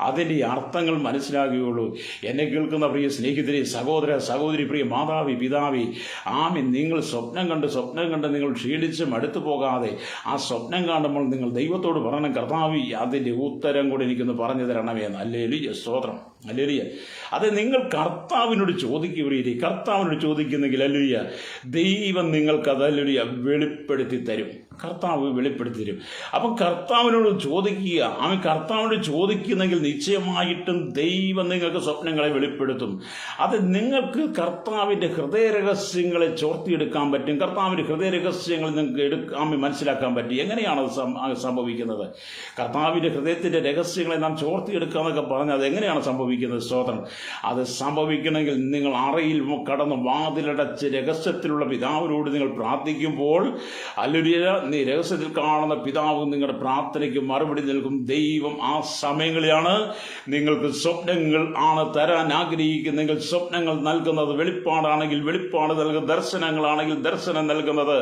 അതിൻ്റെ അർത്ഥങ്ങൾ മനസ്സിലാകുകയുള്ളൂ. എന്നെ കേൾക്കുന്ന പ്രിയ സ്നേഹിതരെ, സഹോദര സഹോദരി, പ്രിയ മാതാവി പിതാവി, നിങ്ങൾ സ്വപ്നം കണ്ട് നിങ്ങൾ ക്ഷീണിച്ച് മടുത്തു പോകാതെ ആ സ്വപ്നം കാണുമ്പോൾ നിങ്ങൾ ദൈവത്തോട് പറയണം, കർത്താവി അതിൻ്റെ ഉത്തരം കൂടി എനിക്കൊന്ന് പറഞ്ഞു തരണമേന്ന്. ഹല്ലേലൂയ സ്തോത്രം ഹല്ലേലൂയ. അത് നിങ്ങൾ കർത്താവിനോട് ചോദിക്കുകയില്ലേ? കർത്താവിനോട് ചോദിക്കുന്നെങ്കിൽ ഹല്ലേലൂയ ദൈവം നിങ്ങൾക്കത് ഹല്ലേലൂയ വെളിപ്പെടുത്തി തരും. കർത്താവ് വെളിപ്പെടുത്തി തരും. അപ്പം കർത്താവിനോട് ചോദിക്കുക. കർത്താവിനോട് ചോദിക്കുന്നെങ്കിൽ നിശ്ചയമായിട്ടും ദൈവം നിങ്ങൾക്ക് സ്വപ്നങ്ങളെ വെളിപ്പെടുത്തും. അത് നിങ്ങൾക്ക് കർത്താവിൻ്റെ ഹൃദയരഹസ്യങ്ങളെ ചോർത്തിയെടുക്കാൻ പറ്റും. കർത്താവിൻ്റെ ഹൃദയരഹസ്യങ്ങൾ നിങ്ങൾക്ക് മനസ്സിലാക്കാൻ പറ്റും. എങ്ങനെയാണ് അത് സംഭവിക്കുന്നത്? കർത്താവിൻ്റെ ഹൃദയത്തിൻ്റെ രഹസ്യങ്ങളെ നാം ചോർത്തിയെടുക്കുക എന്നൊക്കെ പറഞ്ഞാൽ അത് എങ്ങനെയാണ് സംഭവിക്കുന്നത്? സ്തോത്രം. അത് സംഭവിക്കണമെങ്കിൽ നിങ്ങൾ അറയിൽ കടന്ന് വാതിലടച്ച് രഹസ്യത്തിലുള്ള പിതാവിനോട് നിങ്ങൾ പ്രാർത്ഥിക്കുമ്പോൾ ഹല്ലേലൂയ നീ രഹസ്യത്തിൽ കാണുന്ന പിതാവ് നിങ്ങളുടെ പ്രാർത്ഥനയ്ക്ക് മറുപടി നൽകും. ദൈവം ആ സമയങ്ങളിലാണ് നിങ്ങൾക്ക് സ്വപ്നങ്ങൾ തരാൻ ആഗ്രഹിക്കുന്നത്. നിങ്ങൾ സ്വപ്നങ്ങൾ നൽകുന്നത് വെളിപ്പാടാണെങ്കിൽ വെളിപ്പാട് നൽകുന്ന, ദർശനങ്ങളാണെങ്കിൽ ദർശനം നൽകുന്നത്.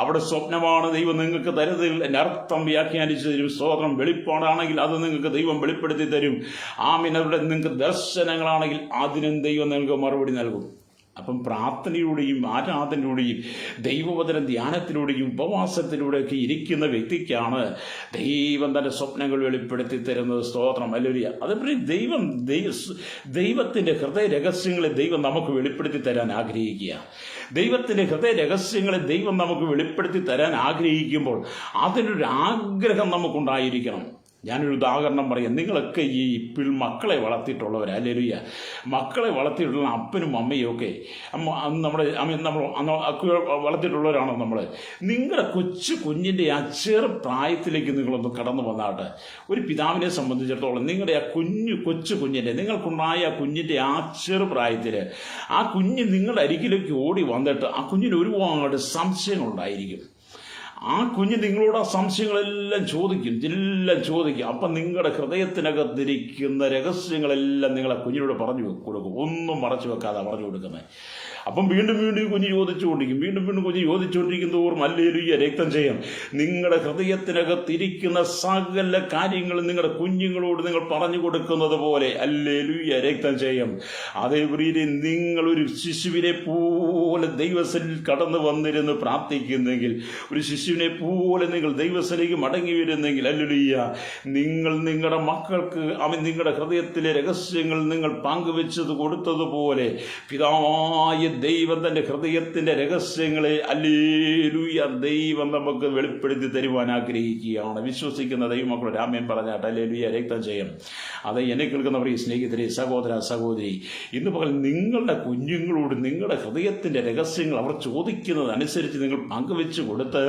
അവിടെ സ്വപ്നമാണ് ദൈവം നിങ്ങൾക്ക് തരുന്നതിൽ എൻ്റെ അർത്ഥം വ്യാഖ്യാനിച്ചു തരും. സ്തോത്രം. വെളിപ്പാടാണെങ്കിൽ അത് നിങ്ങൾക്ക് ദൈവം വെളിപ്പെടുത്തി തരും. അവിടെ നിങ്ങൾക്ക് ദർശനങ്ങളാണെങ്കിൽ അതിനും ദൈവം നിങ്ങൾക്ക് മറുപടി നൽകും. അപ്പം പ്രാർത്ഥനയിലൂടെയും ആരാധനയിലൂടെയും ദൈവവചന ധ്യാനത്തിലൂടെയും ഉപവാസത്തിലൂടെയൊക്കെ ഇരിക്കുന്ന വ്യക്തിക്കാണ് ദൈവം തൻ്റെ സ്വപ്നങ്ങൾ വെളിപ്പെടുത്തി തരുന്നത്. സ്തോത്രം ഹല്ലേലൂയ. അതുപോലെ ദൈവത്തിൻ്റെ ഹൃദയ രഹസ്യങ്ങളെ ദൈവം നമുക്ക് വെളിപ്പെടുത്തി തരാൻ ആഗ്രഹിക്കുക. ദൈവത്തിൻ്റെ ഹൃദയ രഹസ്യങ്ങളെ ദൈവം നമുക്ക് വെളിപ്പെടുത്തി തരാൻ ആഗ്രഹിക്കുമ്പോൾ അതിനൊരു ആഗ്രഹം നമുക്കുണ്ടായിരിക്കണം. ഞാനൊരു ഉദാഹരണം പറയാം. നിങ്ങളൊക്കെ ഈ മക്കളെ വളർത്തിയിട്ടുള്ളവർ ഹല്ലേലൂയ. മക്കളെ വളർത്തിയിട്ടുള്ള അപ്പനും അമ്മയും ഒക്കെ നമ്മൾ വളർത്തിയിട്ടുള്ളവരാണോ നമ്മൾ? നിങ്ങളുടെ കുഞ്ഞിൻ്റെ ആ ചെറു പ്രായത്തിലേക്ക് നിങ്ങളൊന്ന് കടന്നു വന്നാട്ടെ. ഒരു പിതാവിനെ സംബന്ധിച്ചിടത്തോളം നിങ്ങളുടെ ആ കൊച്ചു കുഞ്ഞിൻ്റെ, നിങ്ങൾക്കുണ്ടായ ആ കുഞ്ഞിൻ്റെ ആ ചെറു പ്രായത്തിൽ ആ കുഞ്ഞ് നിങ്ങളുടെ അരികിലേക്ക് ഓടി വന്നിട്ട് ആ കുഞ്ഞിന് ഒരുപാട് സംശയങ്ങളുണ്ടായിരിക്കും. ആ കുഞ്ഞ് നിങ്ങളോട് ആ സംശയങ്ങളെല്ലാം ചോദിക്കും. അപ്പം നിങ്ങളുടെ ഹൃദയത്തിനകത്തിരിക്കുന്ന രഹസ്യങ്ങളെല്ലാം നിങ്ങളെ കുഞ്ഞിനോട് പറഞ്ഞു കൊടുക്കും. ഒന്നും മറച്ചു വെക്കാതെ പറഞ്ഞു കൊടുക്കുന്നത്. അപ്പം വീണ്ടും കുഞ്ഞ് ചോദിച്ചുകൊണ്ടിരിക്കും. വീണ്ടും കുഞ്ഞ് ചോദിച്ചുകൊണ്ടിരിക്കും തോറും ഹല്ലേലൂയ രക്തം ചെയ്യും. നിങ്ങളുടെ ഹൃദയത്തിനകത്തിരിക്കുന്ന സകല കാര്യങ്ങളും നിങ്ങളുടെ കുഞ്ഞുങ്ങളോട് നിങ്ങൾ പറഞ്ഞു കൊടുക്കുന്നത് പോലെ ഹല്ലേലൂയ രക്തം ചെയ്യും. അതേപോലെ നിങ്ങളൊരു ശിശുവിനെ പോലെ ദൈവസനിൽ കടന്നു വന്നിരുന്ന് പ്രാർത്ഥിക്കുന്നെങ്കിൽ, ഒരു ശിശുവിനെ പോലെ നിങ്ങൾ ദൈവസനിലേക്ക് മടങ്ങി വരുന്നെങ്കിൽ ഹല്ലേലൂയ നിങ്ങൾ നിങ്ങളുടെ മക്കൾക്ക് നിങ്ങളുടെ ഹൃദയത്തിലെ രഹസ്യങ്ങൾ നിങ്ങൾ പങ്കുവെച്ചത് കൊടുത്തതുപോലെ പിതാവായ ദൈവം തൻ്റെ ഹൃദയത്തിൻ്റെ രഹസ്യങ്ങളെ ഹല്ലേലൂയ ദൈവം നമുക്ക് വെളിപ്പെടുത്തി തരുവാൻ ആഗ്രഹിക്കുകയാണ്. വിശ്വസിക്കുന്ന ദൈവമക്കളോട് ആമേൻ പറഞ്ഞാട്ട് ഹല്ലേലൂയ രക്തം ചെയ്യും. അത് എന്നെ കേൾക്കുന്നവർ, ഈ സ്നേഹിതരെ, സഹോദര സഹോദരി, ഇന്ന് പകൽ നിങ്ങളുടെ കുഞ്ഞുങ്ങളോട് നിങ്ങളുടെ ഹൃദയത്തിൻ്റെ രഹസ്യങ്ങൾ അവർ ചോദിക്കുന്നതനുസരിച്ച് നിങ്ങൾ പങ്കുവെച്ച് കൊടുത്ത്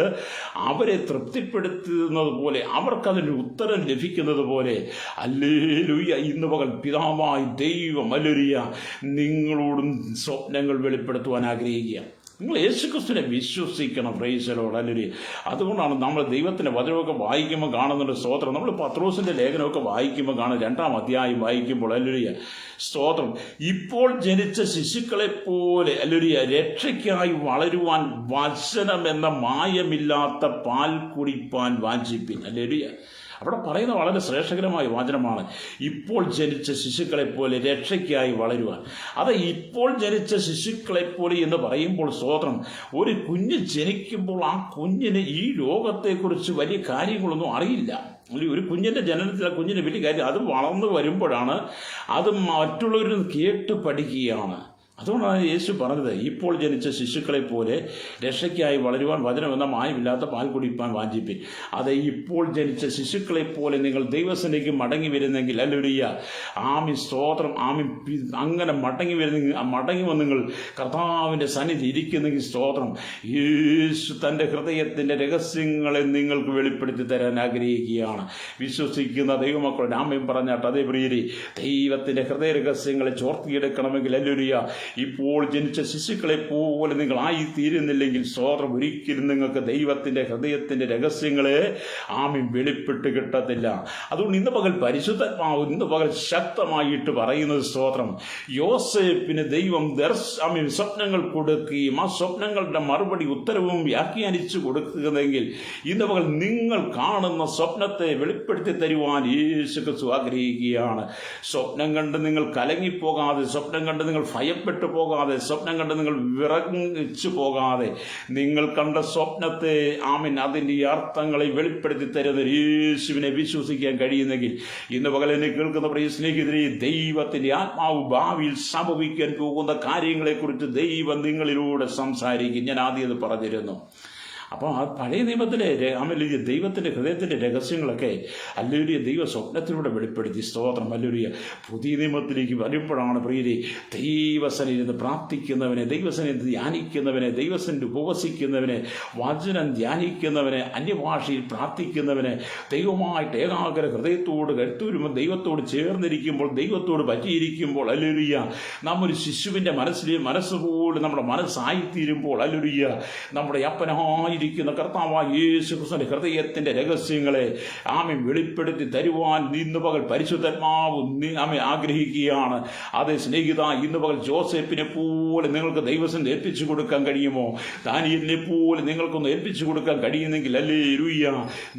അവരെ തൃപ്തിപ്പെടുത്തുന്നത് പോലെ, അവർക്കതിൻ്റെ ഉത്തരം ലഭിക്കുന്നത് പോലെ ഹല്ലേലൂയ ഇന്ന് പകൽ പിതാവായ ദൈവം ഹല്ലേലൂയ നിങ്ങളോടും സ്വപ്നങ്ങൾ വെളിപ്പെടുത്തുവാൻ ആഗ്രഹിക്കുക. നിങ്ങൾ യേശുക്രിസ്തുവിനെ വിശ്വസിക്കണം. Price the Lord. ഹല്ലേലൂയ. അതുകൊണ്ടാണ് നമ്മൾ ദൈവത്തിൻ്റെ വചനമൊക്കെ വായിക്കുമ്പോൾ കാണുന്നുണ്ട് സ്തോത്രം. നമ്മൾ പത്രോസിൻ്റെ ലേഖനമൊക്കെ വായിക്കുമ്പോൾ കാണും, 2-ാം അധ്യായം വായിക്കുമ്പോൾ ഹല്ലേലൂയ സ്തോത്രം, ഇപ്പോൾ ജനിച്ച ശിശുക്കളെ പോലെ ഹല്ലേലൂയ രക്ഷയ്ക്കായി വളരുവാൻ വചനം എന്ന മായമില്ലാത്ത പാൽ കുടിപ്പാൻ വാഞ്ചിപ്പിൻ. ഹല്ലേലൂയ. അവിടെ പറയുന്ന വളരെ ശ്രേഷ്ഠകരമായ വചനമാണ്. ഇപ്പോൾ ജനിച്ച ശിശുക്കളെ പോലെ രക്ഷയ്ക്കായി വളരുവാൻ. അത് ഇപ്പോൾ ജനിച്ച ശിശുക്കളെ പോലെ എന്ന് പറയുമ്പോൾ സ്തോത്രം, ഒരു കുഞ്ഞ് ജനിക്കുമ്പോൾ ആ കുഞ്ഞിന് ഈ ലോകത്തെക്കുറിച്ച് വലിയ കാര്യങ്ങളൊന്നും അറിയില്ല. ഒരു കുഞ്ഞിൻ്റെ ജനനത്തിൽ ആ കുഞ്ഞിന് വലിയ കാര്യം, അത് വളർന്നു വരുമ്പോഴാണ് അത് മറ്റുള്ളവരിൽ കേട്ട് പഠിക്കുകയാണ്. അതുകൊണ്ടാണ് യേശു പറഞ്ഞത്, ഇപ്പോൾ ജനിച്ച ശിശുക്കളെ പോലെ രക്ഷയ്ക്കായി വളരുവാൻ വചനം എന്ന മായമില്ലാത്ത പാൽ കുടിപ്പാൻ വാഞ്ചിപ്പിൻ. അത് ഇപ്പോൾ ജനിച്ച ശിശുക്കളെ പോലെ നിങ്ങൾ ദൈവസന്നിധിക്ക് മടങ്ങി വരുന്നെങ്കിൽ, ഹല്ലേലൂയ, ആമീൻ സ്തോത്രം, ആമീൻ, അങ്ങനെ മടങ്ങി വന്ന് നിങ്ങൾ കർത്താവിൻ്റെ സന്നിധി ഇരിക്കുന്നെങ്കിൽ സ്തോത്രം, യേശു തൻ്റെ ഹൃദയത്തിൻ്റെ രഹസ്യങ്ങളെ നിങ്ങൾക്ക് വെളിപ്പെടുത്തി തരാൻ ആഗ്രഹിക്കുകയാണ്. വിശ്വസിക്കുന്ന ദൈവമക്കളുടെ ആമയും പറഞ്ഞാട്ട്, അതേ പ്രിയരെ, ദൈവത്തിൻ്റെ ഹൃദയ രഹസ്യങ്ങളെ ചോർത്തിയെടുക്കണമെങ്കിൽ ഹല്ലേലൂയ ഇപ്പോൾ ജനിച്ച ശിശുക്കളെ പോലെ നിങ്ങൾ ആയിത്തീരുന്നില്ലെങ്കിൽ സ്തോത്രം, ഒരിക്കലും നിങ്ങൾക്ക് ദൈവത്തിൻ്റെ ഹൃദയത്തിൻ്റെ രഹസ്യങ്ങളെ ആമീൻ വെളിപ്പെട്ട് കിട്ടത്തില്ല. അതുകൊണ്ട് ഇന്ന് പകൽ പരിശുദ്ധാത്മാവ് ഇന്ന് പകൽ ശക്തമായിട്ട് പറയുന്നത് സ്തോത്രം, യോസേപ്പിന് ദൈവം ആമീൻ സ്വപ്നങ്ങൾ കൊടുക്കുകയും ആ സ്വപ്നങ്ങളുടെ മറുപടി ഉത്തരവും വ്യാഖ്യാനിച്ചു കൊടുക്കുന്നെങ്കിൽ ഇന്ന് പകൽ നിങ്ങൾ കാണുന്ന സ്വപ്നത്തെ വെളിപ്പെടുത്തി തരുവാൻ യേശു ക്രിസ്തു ആഗ്രഹിക്കുകയാണ്. സ്വപ്നം കണ്ട് നിങ്ങൾ കലങ്ങിപ്പോകാതെ, സ്വപ്നം കണ്ട് നിങ്ങൾ ഭയപ്പെട്ടു പോകാതെ, സ്വപ്നം കണ്ട് നിങ്ങൾ വിറങ്ങിച്ചു പോകാതെ, നിങ്ങൾ കണ്ട സ്വപ്നത്തെ ആമീൻ അതിൻ്റെ അർത്ഥങ്ങളെ വെളിപ്പെടുത്തി തരുന്ന യേശുവിനെ വിശ്വസിക്കാൻ കഴിയുന്നെങ്കിൽ ഇന്ന് പകൽ എന്നെ കേൾക്കുന്ന പ്രിയ സ്നേഹിതരെ, ദൈവത്തിൻ്റെ ആത്മാവ് ഭാവിയിൽ സംഭവിക്കാൻ പോകുന്ന കാര്യങ്ങളെക്കുറിച്ച് ദൈവം നിങ്ങളിലൂടെ സംസാരിക്കും. ഞാൻ ആദ്യം അത് പറഞ്ഞിരുന്നു. അപ്പോൾ ആ പഴയ നിയമത്തിലെ ഹല്ലേലൂയ ദൈവത്തിൻ്റെ ഹൃദയത്തിൻ്റെ രഹസ്യങ്ങളൊക്കെ ഹല്ലേലൂയ ദൈവ സ്വപ്നത്തിലൂടെ വെളിപ്പെടുത്തി. സ്തോത്രം. ഹല്ലേലൂയ. പുതിയ നിയമത്തിലേക്ക് വരുമ്പോഴാണ് പ്രിയരെ, ദൈവസന്നിധിയിൽ പ്രാർത്ഥിക്കുന്നവനെ, ദൈവസന്നിധിയിൽ ധ്യാനിക്കുന്നവനെ, ദൈവസന്നിധിയിൽ ഉപവസിക്കുന്നവനെ, വചനം ധ്യാനിക്കുന്നവനെ, അന്യഭാഷയിൽ പ്രാർത്ഥിക്കുന്നവനെ, ദൈവമായിട്ട് ഏകാഗ്ര ഹൃദയത്തോട് കരുത്തൂരുമ്പോൾ, ദൈവത്തോട് ചേർന്നിരിക്കുമ്പോൾ, ദൈവത്തോട് പറ്റിയിരിക്കുമ്പോൾ ഹല്ലേലൂയ നാം ഒരു ശിശുവിൻ്റെ മനസ്സുപോലെ നമ്മുടെ മനസ്സായിത്തീരുമ്പോൾ ഹല്ലേലൂയ നമ്മുടെ അപ്പനായിരിക്കുന്ന കർത്താവായ യേശു ക്രിസ്തുവിന്റെ ഹൃദയത്തിന്റെ രഹസ്യങ്ങളെ ആമേൻ വെളിപ്പെടുത്തി തരുവാൻ ഇന്ന് പകൽ പരിശുദ്ധാത്മാവ് ആമേൻ ആഗ്രഹിക്കുകയാണ്. അതേ സ്നേഹിത, ഇന്ന് പകൽ ജോസഫിനെ പോലെ നിങ്ങൾക്ക് ദൈവസന്നിധിയിൽ ഏൽപ്പിച്ചു കൊടുക്കാൻ കഴിയുമോ? ദാനിയേലിനെ പോലെ നിങ്ങൾക്കൊന്ന് ഏൽപ്പിച്ചു കൊടുക്കാൻ കഴിയുന്നെങ്കിൽ ഹല്ലേലൂയ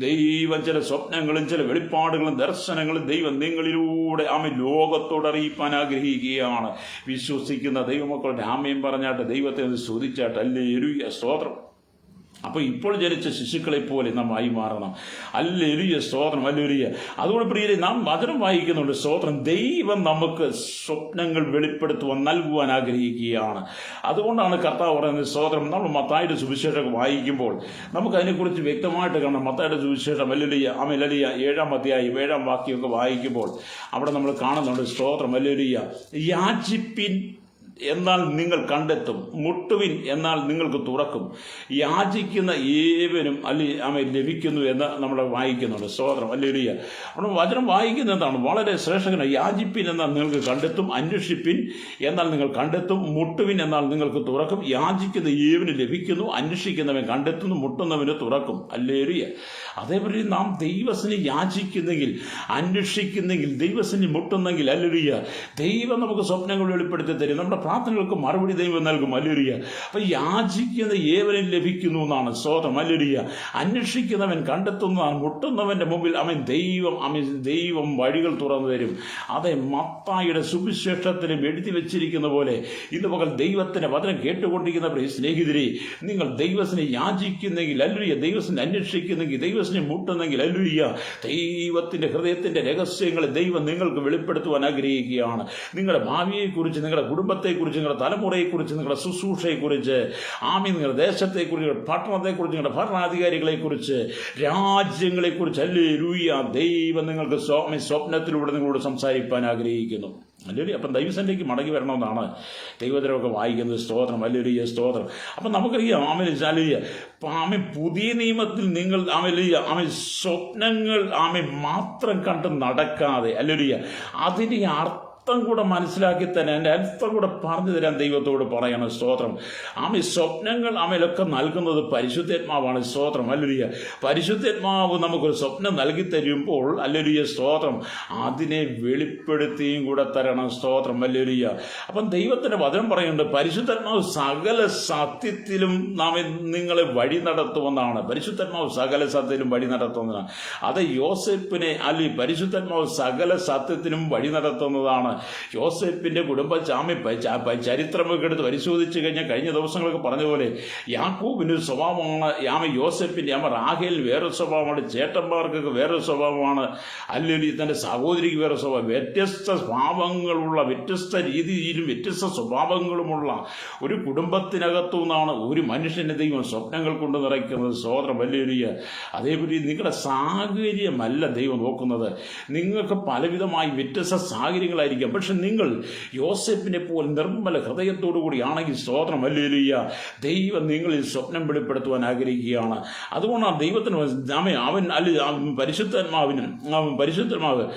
ദൈവം ചില സ്വപ്നങ്ങളും ചില വെളിപ്പാടുകളും ദർശനങ്ങളും ദൈവം നിങ്ങളിലൂടെ ആമേൻ ലോകത്തോട് അറിയിപ്പാൻ ആഗ്രഹിക്കുകയാണ്. വിശ്വസിക്കുന്ന ദൈവമക്കളുടെ ആമേൻ പറഞ്ഞാട്ട് ദൈവത്തെ സ്തുതിച്ചാട്ട് ഹല്ലേലൂയ സ്തോത്രം. അപ്പോൾ ഇപ്പോൾ ജനിച്ച ശിശുക്കളെ പോലെ നാം ആയി മാറണം. ഹല്ലേലൂയ സ്തോത്രം. ഹല്ലേലൂയ. അതുകൊണ്ട് പ്രിയരെ, നാം വചനം വായിക്കുന്നുണ്ട് സ്തോത്രം, ദൈവം നമുക്ക് സ്വപ്നങ്ങൾ വെളിപ്പെടുത്തുവാൻ നൽകുവാൻ ആഗ്രഹിക്കുകയാണ്. അതുകൊണ്ടാണ് കർത്താവ് പറയുന്നത് സ്തോത്രം, നമ്മൾ മത്തായിയുടെ സുവിശേഷം വായിക്കുമ്പോൾ നമുക്ക് അതിനെക്കുറിച്ച് വ്യക്തമായിട്ട് കാണാം. മത്തായിയുടെ സുവിശേഷം ഹല്ലേലൂയ 7-ാം അധ്യായം 7-ാം വാക്യമൊക്കെ വായിക്കുമ്പോൾ അവിടെ നമ്മൾ കാണുന്നുണ്ട് സ്തോത്രം. ഹല്ലേലൂയ. യാചിപ്പിൻ എന്നാൽ നിങ്ങൾ കണ്ടെത്തും, മുട്ടുവിൻ എന്നാൽ നിങ്ങൾക്ക് തുറക്കും, യാചിക്കുന്ന ഏവനും ലഭിക്കുന്നു എന്ന് നമ്മൾ വായിക്കുന്നുണ്ട്. സ്തോത്രം. ഹല്ലേലൂയ. നമ്മൾ വചനം വായിക്കുന്ന എന്താണ്? വളരെ ശ്രേഷ്ഠകരമാണ്. യാചിപ്പിൻ എന്നാൽ നിങ്ങൾക്ക് കണ്ടെത്തും, അന്വേഷിപ്പിൻ എന്നാൽ നിങ്ങൾ കണ്ടെത്തും, മുട്ടുവിൻ എന്നാൽ നിങ്ങൾക്ക് തുറക്കും, യാചിക്കുന്ന ഏവന് ലഭിക്കുന്നു, അന്വേഷിക്കുന്നവൻ കണ്ടെത്തുന്നു, മുട്ടുന്നവന് തുറക്കും. ഹല്ലേലൂയ. അതേപോലെ നാം ദൈവത്തിനെ യാചിക്കുന്നെങ്കിൽ, അന്വേഷിക്കുന്നെങ്കിൽ, ദൈവത്തിനെ മുട്ടുന്നെങ്കിൽ ഹല്ലേലൂയ ദൈവം നമുക്ക് സ്വപ്നങ്ങൾ വെളിപ്പെടുത്തി തരും. നമ്മുടെ പ്രാർത്ഥനകൾക്ക് മറുപടി ദൈവം നൽകും. ഹല്ലേലൂയ. അപ്പൊ യാചിക്കുന്ന ഏവനും ലഭിക്കുന്നു എന്നാണ് സ്തോത്രം. ഹല്ലേലൂയ. അന്വേഷിക്കുന്നവൻ കണ്ടെത്തുന്നതാണ്, മുട്ടുന്നവന്റെ മുമ്പിൽ ദൈവം വഴികൾ തുറന്നു തരും. അതെ, മത്തായിയുടെ സുവിശേഷത്തിലും എഴുതി വെച്ചിരിക്കുന്ന പോലെ ഇന്ന് പകൽ ദൈവത്തിന്റെ വചനം കേട്ടുകൊണ്ടിരിക്കുന്ന സ്നേഹിതരെ, നിങ്ങൾ ദൈവത്തിനെ യാചിക്കുന്നെങ്കിൽ ഹല്ലേലൂയ, ദൈവത്തിനെ അന്വേഷിക്കുന്നെങ്കിൽ, ദൈവത്തിനെ മുട്ടുന്നെങ്കിൽ ഹല്ലേലൂയ ദൈവത്തിന്റെ ഹൃദയത്തിന്റെ രഹസ്യങ്ങളെ ദൈവം നിങ്ങൾക്ക് വെളിപ്പെടുത്തുവാൻ ആഗ്രഹിക്കുകയാണ്. നിങ്ങളുടെ ഭാവിയെക്കുറിച്ച്, നിങ്ങളുടെ കുടുംബത്തെക്കുറിച്ച്, നിങ്ങളുടെ തലമുറയെക്കുറിച്ച്, നിങ്ങളുടെ ശുശ്രൂഷയെക്കുറിച്ച്, നിങ്ങളുടെ ദേശത്തെക്കുറിച്ച്, നിങ്ങളുടെ പട്ടണത്തെക്കുറിച്ച്, നിങ്ങളുടെ ഭരണാധികാരികളെക്കുറിച്ച്, രാജ്യങ്ങളെക്കുറിച്ച് ഹല്ലേലൂയ ദൈവം നിങ്ങൾക്ക് സ്വപ്നത്തിലൂടെ നിങ്ങളോട് സംസാരിക്കാൻ ആഗ്രഹിക്കുന്നു. ഹല്ലേലൂയ. അപ്പം ദൈവസന്നിധിക്ക് മടങ്ങി വരണമെന്നാണ് ദൈവത്തിനൊക്കെ വായിക്കുന്നത്. സ്തോത്രം. ഹല്ലേലൂയ സ്തോത്രം. അപ്പം നമുക്കറിയാം ഹല്ലേലൂയ പുതിയ നിയമത്തിൽ നിങ്ങൾ സ്വപ്നങ്ങൾ മാത്രം കണ്ട് നടക്കാതെ ഹല്ലേലൂയ അതിൻ്റെ അർത്ഥം കൂടെ മനസ്സിലാക്കി തരാൻ, എൻ്റെ അർത്ഥം കൂടെ പറഞ്ഞു തരാൻ ദൈവത്തോട് പറയണം. സ്തോത്രം. ആമി സ്വപ്നങ്ങൾ ആമയിലൊക്കെ നൽകുന്നത് പരിശുദ്ധാത്മാവാണ്. സ്തോത്രം. ഹല്ലേലൂയ. പരിശുദ്ധാത്മാവ് നമുക്കൊരു സ്വപ്നം നൽകി തരുമ്പോൾ ഹല്ലേലൂയ സ്തോത്രം, അതിനെ വെളിപ്പെടുത്തിയും കൂടെ തരണം. സ്തോത്രം. ഹല്ലേലൂയ. അപ്പം ദൈവത്തിൻ്റെ വചനം പറയുന്നുണ്ട്, പരിശുദ്ധാത്മാവ് സകല സത്യത്തിലും നിങ്ങളെ വഴി നടത്തുമെന്നാണ്. പരിശുദ്ധാത്മാവ് സകല സത്യത്തിലും വഴി നടത്തുന്നതാണ്. അത് യോസേപ്പിനെ അല്ലെങ്കിൽ പരിശുദ്ധാത്മാവ് സകല സത്യത്തിനും വഴി നടത്തുന്നതാണ്. യോസേപ്പിന്റെ ചരിത്രമൊക്കെ എടുത്ത് പരിശോധിച്ച് കഴിഞ്ഞ ദിവസങ്ങളൊക്കെ പറഞ്ഞതുപോലെ യാക്കോബിന് സ്വഭാവമാണ്, യോസേപ്പിന്റെ റാഹേലിന് വേറൊരു സ്വഭാവമാണ്, ചേട്ടന്മാർക്കൊക്കെ വേറൊരു സ്വഭാവമാണ്, അല്ലെങ്കിൽ തന്റെ സഹോദരിക്ക് വേറെ സ്വഭാവം. വ്യത്യസ്ത സ്വഭാവങ്ങളുള്ള, വ്യത്യസ്ത രീതിയിലും വ്യത്യസ്ത സ്വഭാവങ്ങളുമുള്ള ഒരു കുടുംബത്തിനകത്തു നിന്നാണ് ഒരു മനുഷ്യന്റെ ദൈവം സ്വപ്നങ്ങൾ കൊണ്ട് നിറയ്ക്കുന്നത്. സ്തോത്രം. ഹല്ലേലൂയ. അതേപോലെ നിങ്ങളുടെ സാഹചര്യമല്ല ദൈവം നോക്കുന്നത്. നിങ്ങൾക്ക് പലവിധമായി വ്യത്യസ്ത സാഹചര്യങ്ങളായിരിക്കാം. പക്ഷെ നിങ്ങൾ യോസേപ്പിനെ പോലെ നിർമ്മല ഹൃദയത്തോടു കൂടിയാണെങ്കിൽ സ്തോത്രം. ഹല്ലേലൂയ. ദൈവം നിങ്ങളിൽ സ്വപ്നം വെളിപ്പെടുത്തുവാൻ ആഗ്രഹിക്കുകയാണ്. അതുകൊണ്ടാണ് ദൈവത്തിന് പരിശുദ്ധാത്മാവ്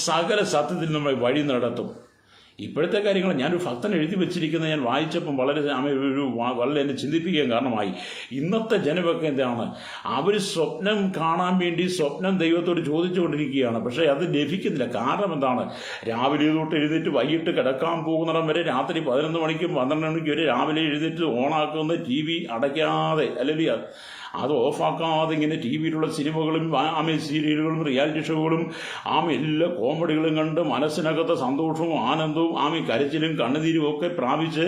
സകല സത്യത്തിൽ നമ്മളെ വഴി നടത്തും. ഇപ്പോഴത്തെ കാര്യങ്ങൾ ഞാനൊരു ഭക്തൻ എഴുതി വെച്ചിരിക്കുന്നത് ഞാൻ വായിച്ചപ്പം വളരെ എന്നെ ചിന്തിപ്പിക്കാൻ കാരണമായി. ഇന്നത്തെ ജനമൊക്കെ എന്താണ്, അവർ സ്വപ്നം കാണാൻ വേണ്ടി സ്വപ്നം ദൈവത്തോട് ചോദിച്ചുകൊണ്ടിരിക്കുകയാണ്. പക്ഷേ അത് ലഭിക്കുന്നില്ല. കാരണം എന്താണ്, രാവിലെ തൊട്ട് എഴുന്നേറ്റ് വൈകിട്ട് കിടക്കാൻ പോകുന്നിടം വരെ രാത്രി 11 മണിക്കും 12 മണിക്കും വരെ രാവിലെ എഴുന്നേറ്റ് ഓണാക്കുന്ന TV അടയ്ക്കാതെ, അല്ലെങ്കിൽ അത് ഓഫാക്കാതെ ഇങ്ങനെ ടി വിയിലുള്ള സിനിമകളും സീരിയലുകളും റിയാലിറ്റി ഷോകളും എല്ലാ കോമഡികളും കണ്ട് മനസ്സിനകത്ത് സന്തോഷവും ആനന്ദവും കരച്ചിലും കണ്ണുനീരും ഒക്കെ പ്രാപിച്ച്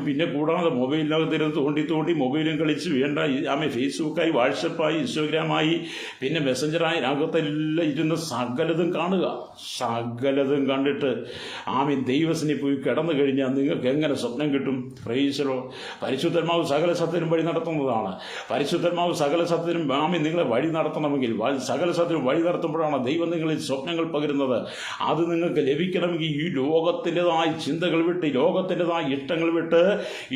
പിന്നെ കൂടാതെ മൊബൈലിനകത്തിരുന്ന് തോണ്ടി മൊബൈലും കളിച്ച് വേണ്ട ഫേസ്ബുക്കായി, വാട്സപ്പായി, ഇൻസ്റ്റാഗ്രാമായി, പിന്നെ മെസ്സഞ്ചറായി അകത്തെല്ലാം ഇരുന്ന് സകലതും കാണുക. സകലതും കണ്ടിട്ട് ദൈവസന്നിധിയിൽ പോയി കിടന്നു കഴിഞ്ഞാൽ നിങ്ങൾക്ക് എങ്ങനെ സ്വപ്നം കിട്ടും? പ്രൈസലോ. പരിശുദ്ധാത്മാവ് സകല സത്യത്തിനും വഴി നടത്തുന്നതാണ്. പരിശുദ്ധാത്മാവ് സകല സത്യത്തിനും നിങ്ങളെ വഴി നടത്തണമെങ്കിൽ, സകല സത്യത്തിനും വഴി നടത്തുമ്പോഴാണ് ദൈവം നിങ്ങളിൽ സ്വപ്നങ്ങൾ പകരുന്നത്. അത് നിങ്ങൾക്ക് ലഭിക്കണമെങ്കിൽ ഈ ലോകത്തിൻ്റെതായ ചിന്തകൾ വിട്ട്, ലോകത്തിൻ്റെതായ ഇഷ്ടങ്ങൾ വിട്ട്,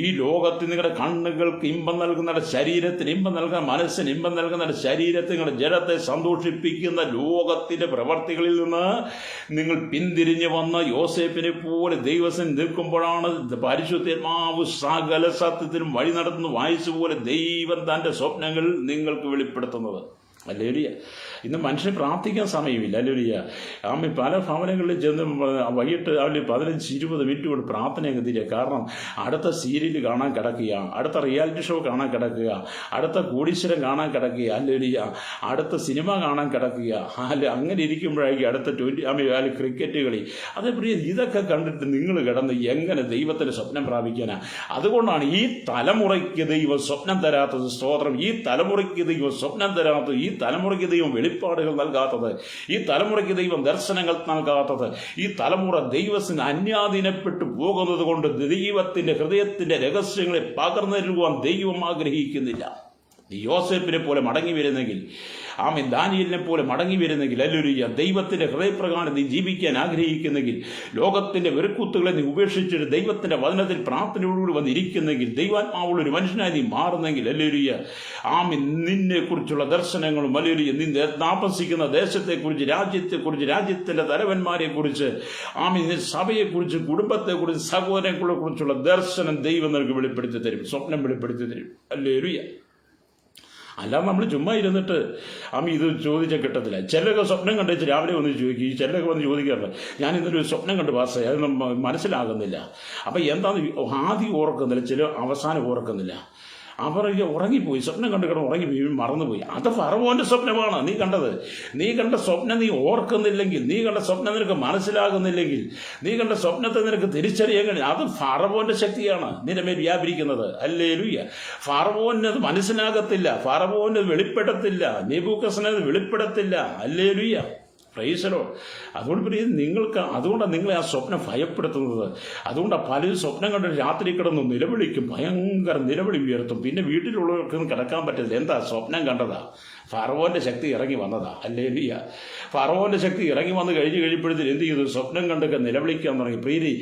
ഈ ലോകത്തിൽ നിങ്ങളുടെ കണ്ണുകൾക്ക് ഇമ്പം നൽകുന്ന, ശരീരത്തിന് ഇമ്പം നൽകുന്ന, മനസ്സിന് ഇമ്പം നൽകുന്ന, ശരീരത്തിൽ നിങ്ങളുടെ ജഡത്തെ സന്തോഷിപ്പിക്കുന്ന ലോകത്തിൻ്റെ പ്രവർത്തികളിൽ നിന്ന് നിങ്ങൾ പിന്തിരിഞ്ഞ് വന്ന് യോസേപ്പിനെ പോലെ ദൈവസന്നിധിയിൽ നിൽക്കുമ്പോഴാണ് പരിശുദ്ധാത്മാവ് സകല സത്യത്തിനും വഴി നടത്തുന്ന വായിച്ചുപോലെ ദൈവം തൻ്റെ സ്വപ്നങ്ങൾ നിങ്ങൾക്ക് വെളിപ്പെടുത്തുന്നത്. ഹല്ലേലൂയ. ഇന്ന് മനുഷ്യന് പ്രാർത്ഥിക്കാൻ സമയമില്ല. ഹല്ലേലൂയ. പല ഭവനങ്ങളിൽ ചെന്ന് വൈകിട്ട് 15-20 മിനിറ്റ് കൊണ്ട് പ്രാർത്ഥനയൊക്കെ തീരുക. കാരണം അടുത്ത സീരിയൽ കാണാൻ കിടക്കുക, അടുത്ത റിയാലിറ്റി ഷോ കാണാൻ കിടക്കുക, അടുത്ത കോടീശ്വരം കാണാൻ കിടക്കുക, ഹല്ലേലൂയ, അടുത്ത സിനിമ കാണാൻ കിടക്കുക. അങ്ങനെ ഇരിക്കുമ്പോഴായിരിക്കും അടുത്ത ക്രിക്കറ്റ് കളി. അതേപോലെ ഇതൊക്കെ കണ്ടിട്ട് നിങ്ങൾ കിടന്ന് എങ്ങനെ ദൈവത്തിന് സ്വപ്നം പ്രാപിക്കാനാ? അതുകൊണ്ടാണ് ഈ തലമുറയ്ക്ക് ദൈവം സ്വപ്നം തരാത്തത്. സ്തോത്രം. ഈ തലമുറയ്ക്ക് ദൈവം സ്വപ്നം തരാത്തത്, ഈ തലമുറയ്ക്ക് ദൈവം വെളിപ്പാടുകൾ നൽകാത്തത്, ഈ തലമുറയ്ക്ക് ദൈവം ദർശനങ്ങൾ നൽകാത്തത്, ഈ തലമുറ ദൈവത്തിന് അന്യാധീനപ്പെട്ടു പോകുന്നത് കൊണ്ട് ദൈവത്തിന്റെ ഹൃദയത്തിന്റെ രഹസ്യങ്ങളെ പകർന്നു നൽകുവാൻ ദൈവം ആഗ്രഹിക്കുന്നില്ല. യോസേപ്പിനെ പോലെ മടങ്ങി വരുന്നെങ്കിൽ, ദാനിയേലിനെ പോലെ മടങ്ങി വരുന്നെങ്കിൽ, ഹല്ലേലൂയ, ദൈവത്തിന്റെ ഹൃദയപ്രകാരം നീ ജീവിക്കാൻ ആഗ്രഹിക്കുന്നെങ്കിൽ, ലോകത്തിന്റെ വെറുക്കൂത്തുകളെ നീ ഉപേക്ഷിച്ചിട്ട് ദൈവത്തിന്റെ വചനത്തിൽ പ്രാർത്ഥനയോടുകൂടി വന്നിരിക്കുന്നെങ്കിൽ, ദൈവാത്മാവുള്ള ഒരു മനുഷ്യനായി നീ മാറുന്നെങ്കിൽ, ഹല്ലേലൂയ, നിന്നെ കുറിച്ചുള്ള ദർശനങ്ങളും, ഹല്ലേലൂയ, നിന്നെ താമസിക്കുന്ന ദേശത്തെക്കുറിച്ച്, രാജ്യത്തെക്കുറിച്ച്, രാജ്യത്തിന്റെ തലവന്മാരെ കുറിച്ച്, സഭയെക്കുറിച്ച്, കുടുംബത്തെക്കുറിച്ച്, സഹോദരങ്ങളെ കുറിച്ചുള്ള ദർശനം ദൈവം നിനക്ക് വെളിപ്പെടുത്തി തരും, സ്വപ്നം വെളിപ്പെടുത്തി തരും. ഹല്ലേലൂയ. അല്ലാതെ നമ്മൾ ചുമ്മാ ഇരുന്നിട്ട് ഇത് ചോദിച്ചാൽ കിട്ടത്തില്ല. ചിലരൊക്കെ സ്വപ്നം കണ്ടേച്ച് രാവിലെ വന്ന് ചോദിക്കും. ചിലരൊക്കെ വന്ന് ചോദിക്കാറുണ്ട്, ഞാൻ ഇന്നൊരു സ്വപ്നം കണ്ട് പാസ്സായി, അത് മനസ്സിലാകുന്നില്ല. അപ്പം എന്താണെന്ന് ആദ്യം ഓർക്കുന്നില്ല, ചില അവസാനം ഓർക്കുന്നില്ല. അവർ ഉറങ്ങിപ്പോയി, സ്വപ്നം കണ്ട് കിടന്ന് ഉറങ്ങിപ്പോയി, മറന്നുപോയി. അത് ഫറവോന്റെ സ്വപ്നമാണ് നീ കണ്ടത്. നീ കണ്ട സ്വപ്നം നീ ഓർക്കുന്നില്ലെങ്കിൽ, നീ കണ്ട സ്വപ്നം നിനക്ക് മനസ്സിലാകുന്നില്ലെങ്കിൽ, നീ കണ്ട സ്വപ്നത്തെ നിനക്ക് തിരിച്ചറിയാൻ കഴിയും, അത് ഫറവോന്റെ ശക്തിയാണ് നിന്റെ മേൽ വ്യാപരിക്കുന്നത്. ഹല്ലേലൂയ. ഫറവോനത് മനസ്സിലാകത്തില്ല, ഫറവോന് വെളിപ്പെടത്തില്ല, നെബൂഖദ്നേസറിന് വെളിപ്പെടത്തില്ല. ഹല്ലേലൂയ. പ്രൈസലോ. അതുകൊണ്ടാണ് നിങ്ങളെ ആ സ്വപ്നം ഭയപ്പെടുത്തുന്നത്. അതുകൊണ്ടാണ് പലരും സ്വപ്നം കണ്ട് രാത്രി കിടന്ന് നിലവിളിക്കും, ഭയങ്കര നിലവിളി ഉയർത്തും. പിന്നെ വീട്ടിലുള്ളവർക്കൊന്നും കിടക്കാൻ പറ്റത്തില്ല. എന്താ? സ്വപ്നം കണ്ടതാ. ഫറവോന്റെ ശക്തി ഇറങ്ങി വന്നതാ. ഹല്ലേലൂയ. ഫറവോന്റെ ശക്തി ഇറങ്ങി വന്ന് കഴിയുമ്പോഴത്തേന് എന്ത് ചെയ്തു? സ്വപ്നം കണ്ടൊക്കെ നിലവിളിക്കാൻ തുടങ്ങി. പ്രീതി,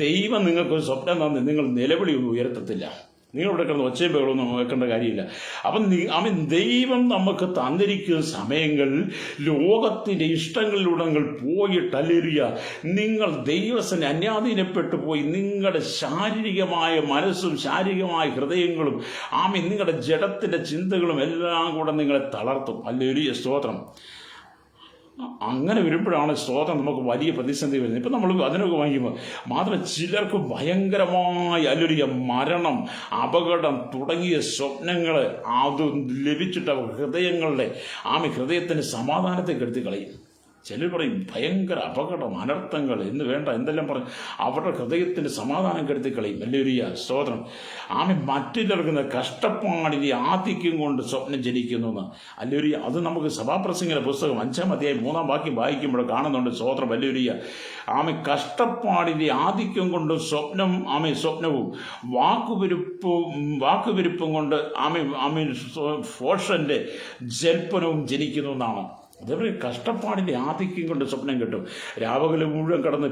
ദൈവം നിങ്ങൾക്കൊരു സ്വപ്നം തന്ന് നിങ്ങൾ നിലവിളി ഒന്നും ഉയർത്തത്തില്ല. നിങ്ങളിവിടെ കിടന്ന് ഒച്ചയും ബഹളമൊന്നും വെക്കേണ്ട കാര്യമില്ല. അവൻ ദൈവം നമുക്ക് തന്നിരിക്കുന്ന സമയങ്ങളിൽ ലോകത്തിൻ്റെ ഇഷ്ടങ്ങളിലൂടെ നിങ്ങൾ പോയിട്ടല്ലേലുയ നിങ്ങൾ ദൈവത്തിന് അന്യാധീനപ്പെട്ടു പോയി നിങ്ങളുടെ ശാരീരികമായ മനസ്സും ശാരീരികമായ ഹൃദയങ്ങളും നിങ്ങളുടെ ജഡത്തിൻ്റെ ചിന്തകളും എല്ലാം കൂടെ നിങ്ങളെ തളർത്തും. അല്ലേലുയ സ്തോത്രം. അങ്ങനെ വരുമ്പോഴാണ് സ്തോത്രം നമുക്ക് വലിയ പ്രതിസന്ധി വരുന്നത്. ഇപ്പം നമ്മൾ അതിനൊക്കെ വാങ്ങിക്കുമ്പോൾ മാത്രം ചിലർക്ക് ഭയങ്കരമായ അല്ലേലൂയ മരണം, അപകടം തുടങ്ങിയ സ്വപ്നങ്ങൾ അത് ലഭിച്ചിട്ട് അവർ ഹൃദയങ്ങളുടെ ഹൃദയത്തിന് സമാധാനത്തെ കെടുത്തി കളയും. ചിലർ പറയും ഭയങ്കര അപകടം, അനർത്ഥങ്ങൾ എന്ന് വേണ്ട എന്തെല്ലാം പറയും അവരുടെ ഹൃദയത്തിന് സമാധാനം കെടുത്തി കളയും. അല്ലേലൂയ സ്തോത്രം. മറ്റുള്ളവർക്ക് കഷ്ടപ്പാടിൻ്റെ ആധിക്യം കൊണ്ട് സ്വപ്നം ജനിക്കുന്നു എന്ന്. അല്ലേലൂയ. അത് നമുക്ക് സഭാപ്രസംഗിയുടെ പുസ്തകം 5-ാം അധ്യായം 3-ാം വാക്യം വായിക്കുമ്പോൾ കാണുന്നുണ്ട്. സ്തോത്രം. അല്ലേലൂയ. കഷ്ടപ്പാടിൻ്റെ ആധിക്യം കൊണ്ട് സ്വപ്നവും വാക്കുവിരുപ്പും കൊണ്ട് ഫോഷന്റെ ജൽപ്പനവും ജനിക്കുന്നു എന്നാണ്. അതേപോലെ കഷ്ടപ്പാടിൻ്റെ ആധിക്യം കൊണ്ട് സ്വപ്നം കിട്ടും. രാവകല് മുഴുവൻ കിടന്ന്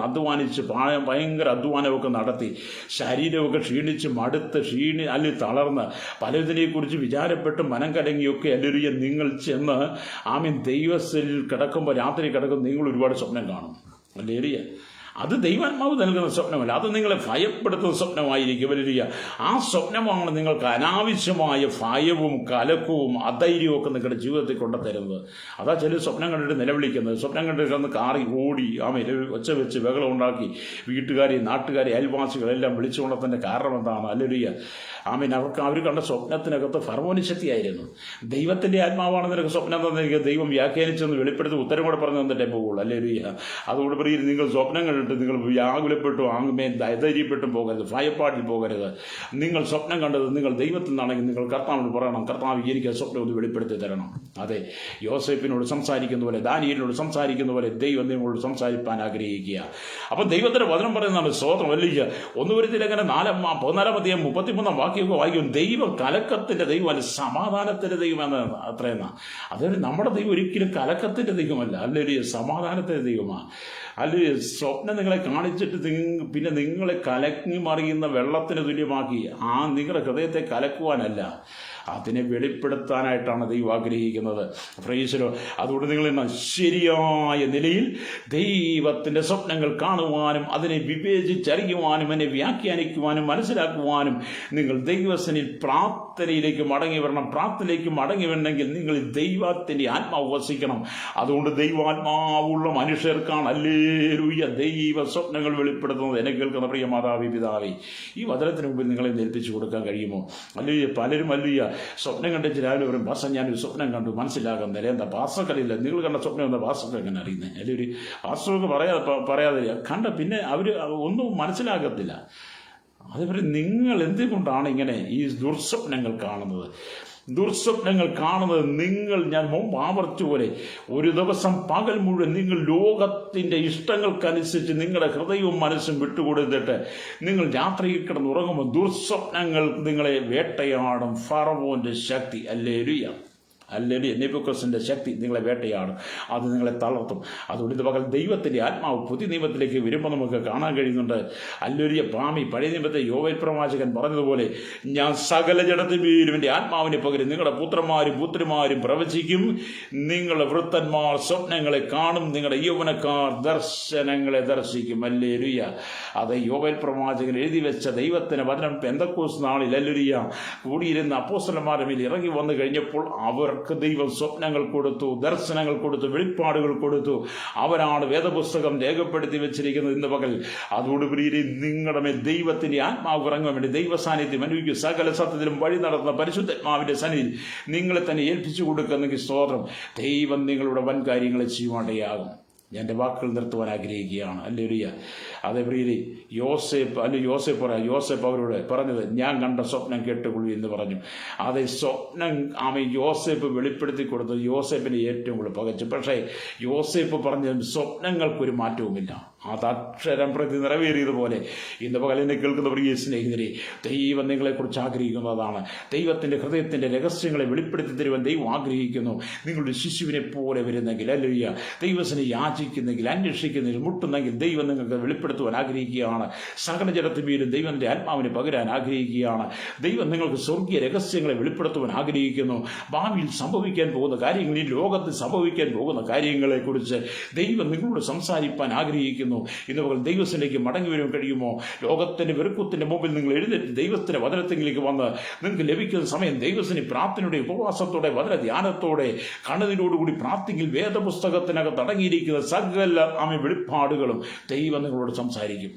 അധ്വാനിച്ച് ഭയങ്കര അധ്വാനമൊക്കെ നടത്തി ശരീരമൊക്കെ ക്ഷീണിച്ച് മടുത്ത് അല്ലെങ്കിൽ തളർന്ന് പലതിനെക്കുറിച്ച് വിചാരപ്പെട്ട് മനം കലങ്ങിയൊക്കെ അല്ലേലൂയ നിങ്ങൾ ചെന്ന് ദൈവത്തിൽ കിടക്കുമ്പോൾ രാത്രി കിടക്കുമ്പോൾ നിങ്ങൾ ഒരുപാട് സ്വപ്നം കാണും. അല്ലേലൂയ. അത് ദൈവാത്മാവ് നൽകുന്ന സ്വപ്നമല്ല, അത് നിങ്ങളെ ഭയപ്പെടുത്തുന്ന സ്വപ്നമായിരിക്കും. വലിയ ആ സ്വപ്നമാണ് നിങ്ങൾക്ക് അനാവശ്യമായ ഭയവും കലക്കവും അധൈര്യവും ഒക്കെ നിങ്ങളുടെ ജീവിതത്തിൽ കൊണ്ടുതരുന്നത്. അതാ ചില സ്വപ്നം കണ്ടിട്ട് നിലവിളിക്കുന്നത്. സ്വപ്നം കണ്ടിട്ട് കാറി ഓടി ഒച്ച വെച്ച് ബഹളം ഉണ്ടാക്കി വീട്ടുകാരെയും നാട്ടുകാരെയും അയൽവാസികളെല്ലാം വിളിച്ചുകൊണ്ടതിൻ്റെ കാരണം എന്താണ്? അല്ലേലൂയ. അവർ കണ്ട സ്വപ്നത്തിനകത്ത് ഫർവോന് ശക്തിയായിരുന്നു. ദൈവത്തിൻ്റെ ആത്മാവാണ് നിനക്ക് സ്വപ്നം തന്നിരിക്കുക. ദൈവം വ്യാഖ്യാനിച്ചെന്ന് വെളിപ്പെടുത്തി ഉത്തരം കൂടെ പറഞ്ഞു തന്നിട്ടേ പോകുള്ളൂ. അല്ലേലൂയ. അതുകൊണ്ട് പറയും നിങ്ങൾ സ്വപ്നം കണ്ടിട്ട് നിങ്ങൾ വ്യാകുലപ്പെട്ടു ധൈര്യപ്പെട്ടും പോകരുത്, ഭയപ്പാടിൽ പോകരുത്. നിങ്ങൾ സ്വപ്നം കണ്ടത് നിങ്ങൾ ദൈവത്തിൽ നിന്നാണെങ്കിൽ നിങ്ങൾ കർത്താവിനോട് പറയണം, കർത്താവ് എനിക്ക് സ്വപ്നം ഒന്ന് വെളിപ്പെടുത്തി തരണം. അതെ, യോസേപ്പിനോട് സംസാരിക്കുന്ന പോലെ, ദാനിയേലിനോട് സംസാരിക്കുന്ന പോലെ ദൈവം നിങ്ങളോട് സംസാരിക്കാൻ ആഗ്രഹിക്കുക. അപ്പം ദൈവത്തിൻ്റെ വചനം പറയുന്നതാണ് സ്തോത്രം. വലിയ 1 കൊരിന്ത്യർ 14-ാം അധ്യായം 33-ാം വാക്യമൊക്കെ വായിക്കും. ദൈവം കലക്കത്തിൻ്റെ ദൈവമല്ല, സമാധാനത്തിൻ്റെ ദൈവമെന്ന് അത്രയെന്നാ. അതൊരു നമ്മുടെ ദൈവം ഒരിക്കലും കലക്കത്തിൻ്റെ ദൈവമല്ല, അല്ലെങ്കിൽ സമാധാനത്തിൻ്റെ ദൈവമാണ്. അല്ലെങ്കിൽ സ്വപ്നം നിങ്ങളെ കാണിച്ചിട്ട് പിന്നെ നിങ്ങളെ കലങ്ങി മറിയുന്ന വെള്ളത്തിന് തുല്യമാക്കി നിങ്ങളുടെ ഹൃദയത്തെ കലക്കുവാനല്ല, അതിനെ വെളിപ്പെടുത്താനായിട്ടാണ് ദൈവം ആഗ്രഹിക്കുന്നത്. പ്രൈസലോ. അതുകൊണ്ട് നിങ്ങൾ ശരിയായ നിലയിൽ ദൈവത്തിൻ്റെ സ്വപ്നങ്ങൾ കാണുവാനും അതിനെ വിവേചിച്ചറിയുവാനും അതിനെ വ്യാഖ്യാനിക്കുവാനും മനസ്സിലാക്കുവാനും നിങ്ങൾ ദൈവസനിൽ പ്രാർത്ഥനയിലേക്ക് മടങ്ങി വരണം. പ്രാർത്ഥനയിലേക്ക് മടങ്ങി വരണമെങ്കിൽ നിങ്ങൾ ദൈവത്തിൻ്റെ ആത്മാവ് വസിക്കണം. അതുകൊണ്ട് ദൈവാത്മാവുള്ള മനുഷ്യർക്കാണ് അല്ലേലൂയ ദൈവ സ്വപ്നങ്ങൾ വെളിപ്പെടുത്തുന്നത്. എന്നെ കേൾക്കുന്ന പ്രിയ മാതാവി പിതാവി, ഈ വചനത്തിന് മുമ്പിൽ നിങ്ങളെ ഏൽപ്പിച്ചു കൊടുക്കാൻ കഴിയുമോ? അല്ലെങ്കിൽ പലരും അല്ലുയ്യ സ്വപ്നം കണ്ടിട്ട് രാവിലെ വരും, ഭാഷ ഞാനൊരു സ്വപ്നം കണ്ടു മനസ്സിലാകുന്നില്ല. എന്താ ഭാഷക്കറിയില്ല, നിങ്ങൾ കണ്ട സ്വപ്നം എന്താ ഭാഷക്ക് എങ്ങനെ അറിയുന്നത്? അല്ലെങ്കിൽ ഒരു ഭാഷമൊക്കെ പറയാതെ കണ്ട പിന്നെ അവർ ഒന്നും മനസ്സിലാകത്തില്ല. അതേപോലെ നിങ്ങൾ എന്തുകൊണ്ടാണ് ഇങ്ങനെ ഈ ദുർസ്വപ്നങ്ങൾ കാണുന്നത്? ഞാൻ മുമ്പ് ആവർത്തിച്ച പോലെ ഒരു ദിവസം പകൽ മുഴുവൻ നിങ്ങൾ ലോകത്തിൻ്റെ ഇഷ്ടങ്ങൾക്കനുസരിച്ച് നിങ്ങളുടെ ഹൃദയവും മനസ്സും വിട്ടുകൊടുത്തിട്ട് നിങ്ങൾ രാത്രിയിൽ കിടന്നുറങ്ങുമ്പോൾ ദുർസ്വപ്നങ്ങൾ നിങ്ങളെ വേട്ടയാടും. ഫറവോന്റെ ശക്തി അല്ലേലൂയ. അല്ലെങ്കിൽ നെബൂഖദ്നേസറിന്റെ ശക്തി നിങ്ങളെ വേട്ടയാണ്, അത് നിങ്ങളെ തളർത്തും. അതുകൊണ്ട് ഇത് പകൽ ദൈവത്തിൻ്റെ ആത്മാവ് പുതിയ നിയമത്തിലേക്ക് വരുമ്പോൾ നമുക്ക് കാണാൻ കഴിയുന്നുണ്ട്. അല്ലൊരിയ പഴയ നിയമത്തെ യോവേൽ പ്രവാചകൻ പറഞ്ഞതുപോലെ, ഞാൻ സകല ജഡത്തിന്മേലും എൻ്റെ ആത്മാവിനെ പകരും, നിങ്ങളുടെ പുത്രന്മാരും പ്രവചിക്കും, നിങ്ങളുടെ വൃദ്ധന്മാർ സ്വപ്നങ്ങളെ കാണും, നിങ്ങളുടെ യൗവനക്കാർ ദർശനങ്ങളെ ദർശിക്കും. അല്ലേലൂയ. അത് യോവേൽ പ്രവാചകൻ എഴുതി വെച്ച ദൈവത്തിന് വചനം പെന്തക്കോസ്ത് നാളിൽ അല്ലേലൂയ കൂടിയിരുന്ന അപ്പോസ്തലന്മാരുടെ മേൽ ഇറങ്ങി വന്നു കഴിഞ്ഞപ്പോൾ അവർ ദൈവം സ്വപ്നങ്ങൾ കൊടുത്തു, ദർശനങ്ങൾ കൊടുത്തു, വെളിപ്പാടുകൾ കൊടുത്തു. അവരാണ് വേദപുസ്തകം രേഖപ്പെടുത്തി വെച്ചിരിക്കുന്നത് ഇന്ന് പകൽ. അതോടുകൂടി നിങ്ങളുടെ മേൽ ദൈവത്തിന്റെ ആത്മാവ് ഇറങ്ങാൻ വേണ്ടി ദൈവ സാന്നിധ്യം അനുഭവിക്കും. സകല സത്യത്തിലും വഴി നടത്തുന്ന പരിശുദ്ധാത്മാവിന്റെ സന്നിധിയിൽ നിങ്ങളെ തന്നെ ഏൽപ്പിച്ചു കൊടുക്കുന്നെങ്കിൽ സ്തോത്രം, ദൈവം നിങ്ങളുടെ വൻ കാര്യങ്ങളെ ചെയ്യുവാണ്ടയാകും. ഞാൻ എൻ്റെ വാക്കുകൾ നിർത്തുവാൻ ആഗ്രഹിക്കുകയാണ്. അല്ലേലൂയ. അതേപോലെ യോസേപ്പ് അവരോട് പറഞ്ഞത്, ഞാൻ കണ്ട സ്വപ്നം കേട്ടുകൊള്ളു എന്ന് പറഞ്ഞു. അതേ സ്വപ്നം യോസേപ്പ് വെളിപ്പെടുത്തി കൊടുത്തത് യോസേപ്പിനെ ഏറ്റവും കൂടുതൽ പകച്ചു. പക്ഷേ യോസേപ്പ് പറഞ്ഞ സ്വപ്നങ്ങൾക്കൊരു മാറ്റവുമില്ല, അത് അക്ഷരം പ്രതി നിറവേറിയതുപോലെ. ഇന്ന് പകൽ എന്നെ കേൾക്കുന്ന പ്രിയ സ്നേഹിതരെ, ദൈവം നിങ്ങളെക്കുറിച്ച് ആഗ്രഹിക്കുന്നതാണ്. ദൈവത്തിൻ്റെ ഹൃദയത്തിൻ്റെ രഹസ്യങ്ങളെ വെളിപ്പെടുത്തി തരുവാൻ ദൈവം ആഗ്രഹിക്കുന്നു. നിങ്ങളുടെ ശിശുവിനെ പോലെ വരുന്നെങ്കിൽ, അല്ലേലൂയ, ദൈവത്തിനെ യാചിക്കുന്നെങ്കിൽ, അന്വേഷിക്കുന്നെങ്കിൽ, മുട്ടുന്നെങ്കിൽ ദൈവം നിങ്ങൾക്ക് വെളിപ്പെടുത്തി വെളിപ്പെടുത്തുവാൻ ആഗ്രഹിക്കുകയാണ്. സകല ജനത്തിന്മേലും ദൈവത്തിൻ്റെ ആത്മാവിനെ പകരാൻ ആഗ്രഹിക്കുകയാണ്. ദൈവം നിങ്ങൾക്ക് സ്വർഗീയ രഹസ്യങ്ങളെ വെളിപ്പെടുത്തുവാൻ ആഗ്രഹിക്കുന്നു. ഭാവിയിൽ സംഭവിക്കാൻ പോകുന്ന കാര്യങ്ങൾ, ഈ ലോകത്ത് സംഭവിക്കാൻ പോകുന്ന കാര്യങ്ങളെക്കുറിച്ച് ദൈവം നിങ്ങളോട് സംസാരിപ്പാൻ ആഗ്രഹിക്കുന്നു. ഇന്ന് പകൽ ദൈവത്തിലേക്ക് മടങ്ങി വരാൻ കഴിയുമോ? ലോകത്തിന്റെ വെറുക്കത്തിന്റെ മുമ്പിൽ നിങ്ങൾ എഴുന്നേറ്റ് ദൈവത്തിന്റെ വചനത്തിലേക്ക് വന്ന് നിങ്ങൾക്ക് ലഭിക്കുന്ന സമയം ദൈവത്തിന് പ്രാർത്ഥനയുടെ, ഉപവാസത്തോടെ, വചന ധ്യാനത്തോടെ, കണ്ണതിനോടുകൂടി പ്രാർത്ഥിക്കൽ വേദപുസ്തകത്തിനകത്ത് അടങ്ങിയിരിക്കുന്ന സകല വെളിപ്പാടുകളും ദൈവം നിങ്ങളോട് സംസാരിക്കും.